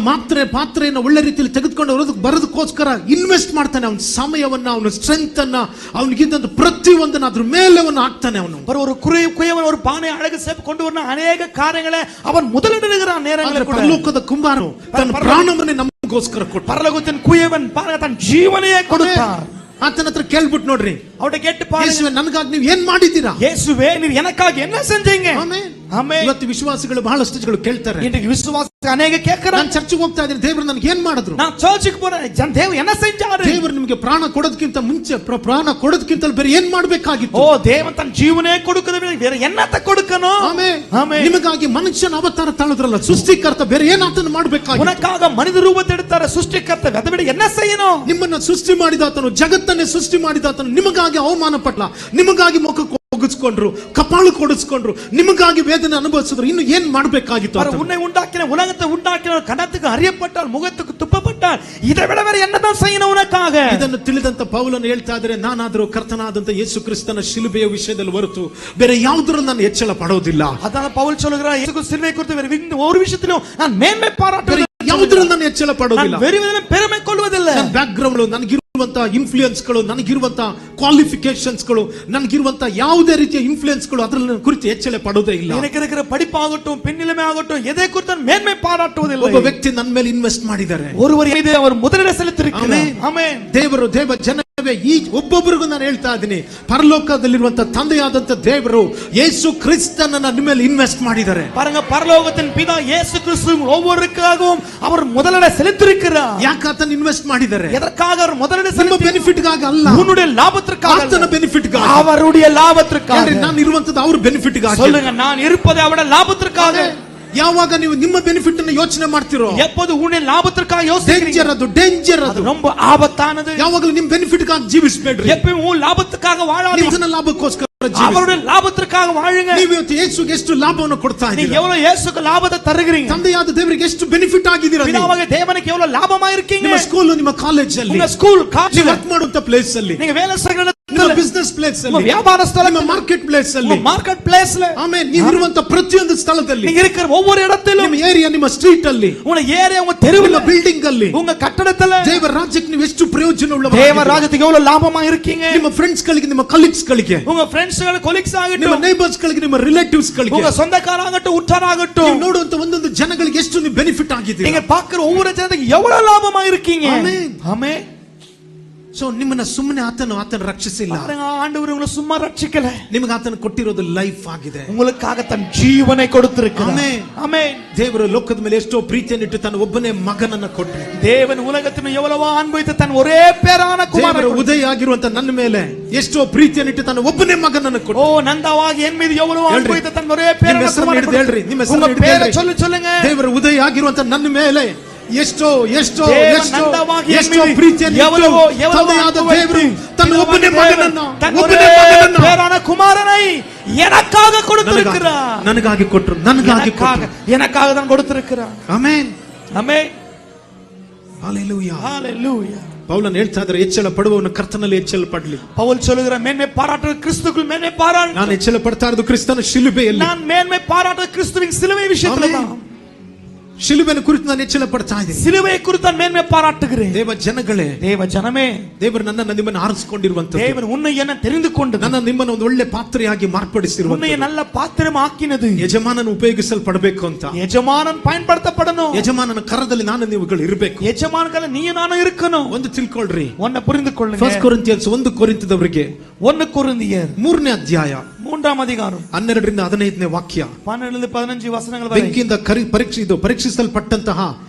[SPEAKER 1] ಪಾತ್ರೆಯನ್ನು ಒಳ್ಳೆ ರೀತಿಯಲ್ಲಿ ತೆಗೆದುಕೊಂಡು ಬರೋದಕ್ಕೋಸ್ಕರ ಇನ್ವೆಸ್ಟ್ ಮಾಡ್ತಾನೆ. ಅವನ ಸಮಯವನ್ನ, ಅವನ ಸ್ಟ್ರೆಂತ್ ಅನ್ನ, ಅವನಿಗಿದ್ದಂತ ಪ್ರತಿಯೊಂದನ್ನ ಅದ್ರ ಮೇಲೆ ಅವನು ಹಾಕ್ತಾನೆ. ಅವನು
[SPEAKER 2] ஒரு குயவன் ஒரு பானை அழகு சேப்பு கொண்டு வரணும், ಅನೇಕ ಕಾರ್ಯங்களை ಅವன் முதலிடுகிறான். நேரங்களில் கூட
[SPEAKER 1] ಪರಲೋಕದ ಕುಂಬಾರನು ತನ್ನ ಪ್ರಾಣವನ್ನೇ ನಮಗೋಸ್ಕರ ಕೊಟ್ಟ.
[SPEAKER 2] பரலோகத்தின் குயவன் பாருங்க தன் ஜீவனையே கொடுத்தார்.
[SPEAKER 1] ಆತನ ಹತ್ರ ಕೇಳ್ಬಿಟ್ಟು ನೋಡ್ರಿ,
[SPEAKER 2] அவட்ட கேட்டு பாருங்க,
[SPEAKER 1] ಯೇಸುವೆ ನನಗಾಗಿ ನೀವು ಏನ್ ಮಾಡಿದ್ದೀರಾ?
[SPEAKER 2] இயேசுவே நீர் எனக்காக என்ன செஞ்சீங்க?
[SPEAKER 1] ಆಮೆನ್.
[SPEAKER 2] ಆಮೆನ್.
[SPEAKER 1] ಇವತ್ತು ವಿಶ್ವಾಸಿಗಳು ಬಹಳಷ್ಟು ಕೇಳ್ತಾರೆ,
[SPEAKER 2] இன்றைக்கு விசுவாசி ಅನೇಕ ಕೇಳ್ತಾರೆ,
[SPEAKER 1] ನಾನು ಚರ್ಚಿಗೆ ಹೋಗ್ತಾ ಇದ್ದೀನಿ, ದೇವರು ನನಗೆ ಏನ್ ಮಾಡಿದ್ರು?
[SPEAKER 2] நான் ಚರ್ಚಿಗೆ போறேன், ದೇವರು என்ன செஞ்சாரு?
[SPEAKER 1] ದೇವರು ನಿಮಗೆ ಪ್ರಾಣ ಕೊಡೋದಕ್ಕಿಂತ ಮುಂಚೆ, ಪ್ರಾಣ ಕೊಡೋದಕ್ಕಿಂತ ಬೇರೆ ಏನ್ ಮಾಡಬೇಕಾಗಿತ್ತು?
[SPEAKER 2] ಓ ದೇವನ್ ತನ್ನ ಜೀವನೇ ಕೊಡುಕದ ಬೇರೆ ಎನ್ನತ ಕೊಡುಕನೋ?
[SPEAKER 1] ಆಮೆನ್.
[SPEAKER 2] ಆಮೆನ್.
[SPEAKER 1] ನಿಮಗಾಗಿ ಮನುಷ್ಯನ ಅವತಾರ ತಾಳಿದ್ರಲ್ಲ ಸೃಷ್ಟಿಕರ್ತ, ಬೇರೆ ಏನಾತನು ಮಾಡಬೇಕಾಗಿತ್ತು?
[SPEAKER 2] ಉನಕ್ಕಾಗ ಮನಿದ ರೂಪத்தை எடுத்தாரு ಸೃಷ್ಟಿಕರ್ತ, அதை விட என்ன செய்யணும்?
[SPEAKER 1] ನಿಮ್ಮನ್ನ ಸೃಷ್ಟಿ ಮಾಡಿದಾತನು, ಜಗತ್ತನ್ನೇ ಸೃಷ್ಟಿ ಮಾಡಿದಾತನು ನಿಮಗಾಗಿ ಅವಮಾನ ಪಟ್ಲ, ನಿಮಗಾಗಿ ಮುಖ ಒಗ್ಗಿಸ್ಕೊಂಡ್ರು, ಕಪಾಳು ಕೊಡಿಸ್ಕೊಂಡ್ರು, ನಿಮಗಾಗಿ ವೇದನೆ ಅನುಭವಿಸಿದ್ರು. ಇನ್ನು ಏನ್ ಮಾಡಬೇಕಾಗಿತ್ತು?
[SPEAKER 2] உன்னை உண்டாக்கின உலகத்தை உண்டாக்கின கணத்துக்கு அறியப்பட்டால், முகத்துக்கு துப்பப்பட்டால், இதை விட வேற என்னதான் செய்யணும் உனக்காக?
[SPEAKER 1] ಇದನ್ನು ತಿಳಿದಂತ ಪೌಲನು ಹೇಳ್ತಾ ಇದ್ದಾರೆ, ನಾನಾದರೂ ಕರ್ತನಾದಂತ ಯೇಸು ಕ್ರಿಸ್ತನ ಶಿಲುಬೆಯ ವಿಷಯದಲ್ಲಿ ಹೊರತು ಬೇರೆ ಯಾವುದರಲ್ಲೂ ನಾನು ಹೆಚ್ಚಳ ಪಡೋದಿಲ್ಲ.
[SPEAKER 2] ಅದಾನ ಪೌಲ್ சொல்லுகிறார், இயேசு சிலுவை குறித்து வேற ஒரு விஷயத்திலும் நான் மேன்மை பாராட்டுவதில்லை,
[SPEAKER 1] ಯಾವುದರಲ್ಲೂ ನಾನು ಹೆಚ್ಚಳ ಪಡೋದಿಲ್ಲ,
[SPEAKER 2] வேறு விதத்தில் பெருமை கொள்வதில்லை.
[SPEAKER 1] ನನ್ನ ಬ್ಯಾಕ್ ಗ್ರೌಂಡ್, ನನಗಿರುವಂತ ಇನ್ಫ್ಲೂಯೆನ್ಸ್ಗಳು, ನನಗಿರುವಂತ ಕ್ವಾಲಿಫಿಕೇಶನ್ಸ್ಗಳು, ನನಗಿರುವಂತ ಯಾವುದೇ ರೀತಿಯ ಇನ್ಫ್ಲೂಯೆನ್ಸ್ಗಳು ಅದರ ಕುರಿತು ಹೆಚ್ಚಳ ಪಡೋದೇ ಇಲ್ಲ.
[SPEAKER 2] எனக்கு இருக்கிற படிப்பாகட்டும், பின்னிலைமை ஆகட்டும், எதை குறித்து மேன்மை பாராட்டுவதில்லை.
[SPEAKER 1] ಒಬ್ಬ ವ್ಯಕ್ತಿ ನನ್ನ ಮೇಲೆ ಇನ್ವೆಸ್ಟ್ ಮಾಡಿದ್ದಾರೆ,
[SPEAKER 2] ஒருவர் மீது அவர் முதலிட செலுத்தியிருக்கிறார். ಆಮೆನ್.
[SPEAKER 1] ದೇವ ಜನವೇ, ಈ ಒಬ್ಬೊಬ್ಬರಿಗೂ ನಾನು ಹೇಳ್ತಾ ಇದ್ದೀನಿ, ಪರಲೋಕದಲ್ಲಿರುವಂತ ತಂದೆಯಾದಂತ ದೇವರು ಯೇಸು ಕ್ರಿಸ್ತನನ್ನ ನಿಮ್ಮ ಮೇಲೆ ಇನ್ವೆಸ್ಟ್ ಮಾಡಿದ್ದಾರೆ.
[SPEAKER 2] பாருங்க, பரலோகத்தின் பிதா இயேசு கிறிஸ்து ஒவ்வொருவருக்காகவும் அவர் முதலிட செலுத்தியிருக்கிறார்.
[SPEAKER 1] ಯಾಕೆ ಆತನ ಇನ್ವೆಸ್ಟ್ ಮಾಡಿದ್ದಾರೆ?
[SPEAKER 2] எதற்காக அவர் முதலிட
[SPEAKER 1] ನಿಮ್ಮ
[SPEAKER 2] செலுத்தி?
[SPEAKER 1] ಬೆನಿಫಿಟ್ಗಾಗಿ ಅಲ್ಲ,
[SPEAKER 2] உன்னுடைய லாபத்திற்காக,
[SPEAKER 1] ಆತನ ಬೆನಿಫಿಟ್ಗಾಗಿ,
[SPEAKER 2] அவருடைய லாபத்திற்காக.
[SPEAKER 1] ನಾನು ಇರುವಂತದ್ದು ಅವ್ರ ಬೆನಿಫಿಟ್ಗಾಗಿ.
[SPEAKER 2] சொல்லுங்க, நான் இருப்பது அவருடைய லாபத்திற்காக.
[SPEAKER 1] ಯಾವಾಗ ನೀವು ನಿಮ್ಮ ಬೆನಿಫಿಟ್ ಅನ್ನು ಯೋಚನೆ ಮಾಡ್ತಿರೋ,
[SPEAKER 2] எப்போது உன்னுடைய லாபத்திற்காக யோசிக்கிறீங்க,
[SPEAKER 1] ಡೇಂಜರ್ ಅದು
[SPEAKER 2] ரொம்ப ஆபத்தானது.
[SPEAKER 1] ಯಾವಾಗಲೂ ನಿಮ್ಮ ಬೆನಿಫಿಟ್ ಗಾಗಿ ಜೀವಿಸಬೇಡ್ರಿ.
[SPEAKER 2] எப்பவும் உன் லாபத்துக்காக வாழாதீங்க.
[SPEAKER 1] ನಿಮ್ಮ ಲಾಭಕ್ಕೋಸ್ಕರ
[SPEAKER 2] அவருடைய லாபத்திற்காக வாழுங்க.
[SPEAKER 1] ನೀವು ಇವತ್ತು ಯೇಸುಗೆ ಎಷ್ಟು ಲಾಭವನ್ನು ಕೊಡ್ತಾ
[SPEAKER 2] நீங்க
[SPEAKER 1] ಇದ್ದೀರಾ?
[SPEAKER 2] எவ்வளவு இயேசுக்கு லாபத்தை தருகிறீங்க?
[SPEAKER 1] ತಂದೆಯಾದ ದೇವರಿಗೆ ಎಷ್ಟು ಬೆನಿಫಿಟ್ ಆಗಿದ್ದೀರಾ?
[SPEAKER 2] பிதாவாகிய தேவனுக்கு எவ்வளவு லாபமா இருக்கீங்க?
[SPEAKER 1] ನಿಮ್ಮ ಸ್ಕೂಲ್, ನಿಮ್ಮ ಕಾಲೇಜ್ ಅಲ್ಲಿ,
[SPEAKER 2] உங்க ஸ்கூல்,
[SPEAKER 1] ನೀವು
[SPEAKER 2] காலேஜ்,
[SPEAKER 1] ವರ್ಕ್ ಮಾಡುವಂತ ಪ್ಲೇಸ್ ಅಲ್ಲಿ,
[SPEAKER 2] நீங்க வேலை செய்கிற
[SPEAKER 1] ನಿಮ್ಮ ಬಿಸಿನೆಸ್ ಪ್ಲೇಸ್
[SPEAKER 2] உங்க
[SPEAKER 1] ಅಲ್ಲಿ,
[SPEAKER 2] வியாபார ஸ்தலம்,
[SPEAKER 1] ನಿಮ್ಮ ಮಾರ್ಕೆಟ್ ಪ್ಲೇಸ್ ಅಲ್ಲಿ,
[SPEAKER 2] உங்க மார்க்கெட் பிளேஸ்ல,
[SPEAKER 1] ಆಮೇಲೆ ನೀವು ಇರುವಂತ ಪ್ರತಿಯೊಂದು ಸ್ಥಳದಲ್ಲಿ,
[SPEAKER 2] நீங்க இருக்கிற ஒவ்வொரு இடத்திலும்,
[SPEAKER 1] ನಿಮ್ಮ ಏರಿಯಾ, ನಿಮ್ಮ ಸ್ಟ್ರೀಟ್ ಅಲ್ಲಿ,
[SPEAKER 2] உங்க ஏரியா, உங்க தெருவுல,
[SPEAKER 1] ನಿಮ್ಮ ಬಿಲ್ಡಿಂಗ್ ಅಲ್ಲಿ,
[SPEAKER 2] உங்க ಕಟ್ಟಡத்துல
[SPEAKER 1] ದೇವರ ರಾಜ್ಯಕ್ಕೆ ನೀವು ಎಷ್ಟು ಪ್ರಯೋಜನ
[SPEAKER 2] தேவ
[SPEAKER 1] ಉಳ್ಳವರಾಗಿದ್ದೀರಾ?
[SPEAKER 2] ராஜ்யத்துக்கு எவ்வளவு லாபமா இருக்கீங்க?
[SPEAKER 1] ನಿಮ್ಮ ಫ್ರೆಂಡ್ಸ್ ಗಳಿಗೆ, ನಿಮ್ಮ ಕಲೀಗ್ಸ್ ಗಳಿಗೆ,
[SPEAKER 2] உங்க ஃப்ரெண்ட்ஸ்கள், கொலீக்ஸ்
[SPEAKER 1] ನಿಮ್ಮ
[SPEAKER 2] ஆகட்டும்,
[SPEAKER 1] ನೇಬರ್ಸ್ ಗಳಿಗೆ, ನಿಮ್ಮ ರಿಲೇಟಿವ್ಸ್ ಗಳಿಗೆ,
[SPEAKER 2] உங்க சொந்தக்காரங்கட்டும், உற்றாராகட்டும்,
[SPEAKER 1] ನೀವು ನೋಡುವಂತ ಒಂದೊಂದು ಜನಗಳಿಗೆ ಎಷ್ಟು ನೀವು ಬೆನಿಫಿಟ್ ಆಗಿದ್ದೀರಾ?
[SPEAKER 2] நீங்க பார்க்கிற ஒவ்வொரு ಜನರಿಗೆ எவ்வளவு லாபமா இருக்கீங்க?
[SPEAKER 1] ಆಮೆನ್.
[SPEAKER 2] ஆமென்.
[SPEAKER 1] ಸೊ ನಿಮ್ಮನ್ನ ಸುಮ್ಮನೆ ಆತನು ರಕ್ಷಿಸಿಲ್ಲ.
[SPEAKER 2] ஆண்டவர் உங்களை சும்மா ரட்சிக்கல.
[SPEAKER 1] ನಿಮಗೆ ಆತನು ಕೊಟ್ಟಿರೋದು ಲೈಫ್ ಆಗಿದೆ.
[SPEAKER 2] உங்களுக்காக தன் ஜீவனை கொடுத்திருக்கிறார்.
[SPEAKER 1] ಆಮೆನ್.
[SPEAKER 2] ஆமென்.
[SPEAKER 1] ದೇವರು ಲೋಕದ ಮೇಲೆ ಎಷ್ಟೋ ಪ್ರೀತಿಯನ್ನು ಇಟ್ಟು ತನ್ನ ಒಬ್ಬನೇ ಮಗನನ್ನ ಕೊಟ್ಟರು.
[SPEAKER 2] தேவன் உலகத்தின் எவ்வளவோ அன்பு வைத்து தன் ஒரே பேரான குமாரனை
[SPEAKER 1] ದೇವರ ಉದಯ ಆಗಿರುವಂತ ನನ್ನ ಮೇಲೆ ಎಷ್ಟೋ ಪ್ರೀತಿಯನ್ನು ಇಟ್ಟು ತನ್ನ ಒಬ್ಬನೇ ಮಗನನ್ನ ಕೊಟ್ಟರು.
[SPEAKER 2] ஓ நந்தாவாகி என் மீது எவ்வளவோ அன்பு வைத்து தன் ஒரೇ பேரான குமாரனை
[SPEAKER 1] ಹೇಳ್ರಿ, ನಿಮ್ಮ
[SPEAKER 2] உங்க பேரை சொல்லுங்க.
[SPEAKER 1] ದೇವರ ಉದಯ ಆಗಿರುವಂತ ನನ್ನ ಮೇಲೆ ಎಷ್ಟೋ ಎಷ್ಟೋ ಎಷ್ಟೋ ಎಷ್ಟೋ ಪ್ರೀತಿಯನ್ನು ತಂದೆಯಾದ ದೇವರು ತನ್ನ ಒಬ್ಬನೇ ಮಗನನ್ನ
[SPEAKER 2] பேரான குமாரனை எனக்காக கொடுத்திருக்கிறார்.
[SPEAKER 1] ನನಗಾಗಿ ಕೊಟ್ಟರು,
[SPEAKER 2] எனக்காக தான் கொடுத்திருக்கிறார்.
[SPEAKER 1] ಆಮೆನ್.
[SPEAKER 2] ಆಮೆನ್.
[SPEAKER 1] ಹalleluya.
[SPEAKER 2] ஹalleluya.
[SPEAKER 1] ಪೌಲನು ಹೇಳ್ತಾ ಇದ್ದಾರೆ, ಹೆಚ್ಚಳ ಪಡುವವನು ಕರ್ತನಲ್ಲಿ ಹೆಚ್ಚಳ ಪಡಲಿ.
[SPEAKER 2] பவுல் சொல்லுகிறார், மேன்மை பாராட்டுற கிறிஸ்துவுக்குள் மேன்மை பாராட்டு.
[SPEAKER 1] ನಾನು ಹೆಚ್ಚಳ ಪಡ್ತಾ ಇರೋದು ಕ್ರಿಸ್ತನ ಶಿಲುಬೆಯಲ್ಲಿ.
[SPEAKER 2] நான் மேன்மை பாராட்டுற கிறிஸ்துவின் சிலுவை விஷயத்துல தான்.
[SPEAKER 1] ಶಿಲುಬೆನ ಕುರಿತು ನಾನು ಹೆಚ್ಚಳ ಪಡ್ತಾ ಇದ್ದೀನಿ.
[SPEAKER 2] சிலுவை குறித்து நான் மேன்மை பாராட்டுகிறேன்.
[SPEAKER 1] ದೇವ ಜನಗಳೇ,
[SPEAKER 2] தேவ ஜனமே,
[SPEAKER 1] ದೇವರು ನನ್ನನ್ನು ನಿಮ್ಮನ್ನು ಆರಿಸಿಕೊಂಡಿರುವಂತದ್ದು,
[SPEAKER 2] தேவன் உன்னை என்ன தெரிந்து கொண்டது,
[SPEAKER 1] ನನ್ನ ನಿಮ್ಮನ್ನು ಒಂದು ಒಳ್ಳೆ ಪಾತ್ರೆಯಾಗಿ ಮಾರ್ಪಡಿಸಿರುವಂತದ್ದು,
[SPEAKER 2] உன்னை நல்ல பாத்திரம் ஆக்கினது,
[SPEAKER 1] ಯಜಮಾನನು ಉಪಯೋಗಿಸಲ್ಪಡಬೇಕು ಅಂತ,
[SPEAKER 2] ಯಜಮಾನನ್ பயன்படுத்தப்படணும்,
[SPEAKER 1] ಯಜಮಾನನ ಕರದಲ್ಲಿ ನಾನು ನೀವುಗಳು ಇರಬೇಕು,
[SPEAKER 2] ಯಜಮಾನಗಳ ನೀನು ನಾನು இருக்கணும்.
[SPEAKER 1] ಒಂದು ತಿಳ್ಕೊಳ್ರಿ,
[SPEAKER 2] ஒன்ன புரிந்து கொள்ளுங்க.
[SPEAKER 1] 1 ಕೊರಿಂಥಿಯನ್ಸ್ 1 ಕೊರಿಂಥದವರಿಗೆ
[SPEAKER 2] 1 ಕೊರಿಂಥಿಯರ್
[SPEAKER 1] 3ನೇ ಅಧ್ಯಾಯ
[SPEAKER 2] 3ಾம் அதிகாரம்
[SPEAKER 1] 12ರಿಂದ 15ನೇ ವಾಕ್ಯ.
[SPEAKER 2] 12-15 ವಚನಗಳ ವರೆಗೆ
[SPEAKER 1] ಬೆಂಕಿಯಿಂದ ಪರೀಕ್ಷಿಸಲ್ಪಟ್ಟಂತಹ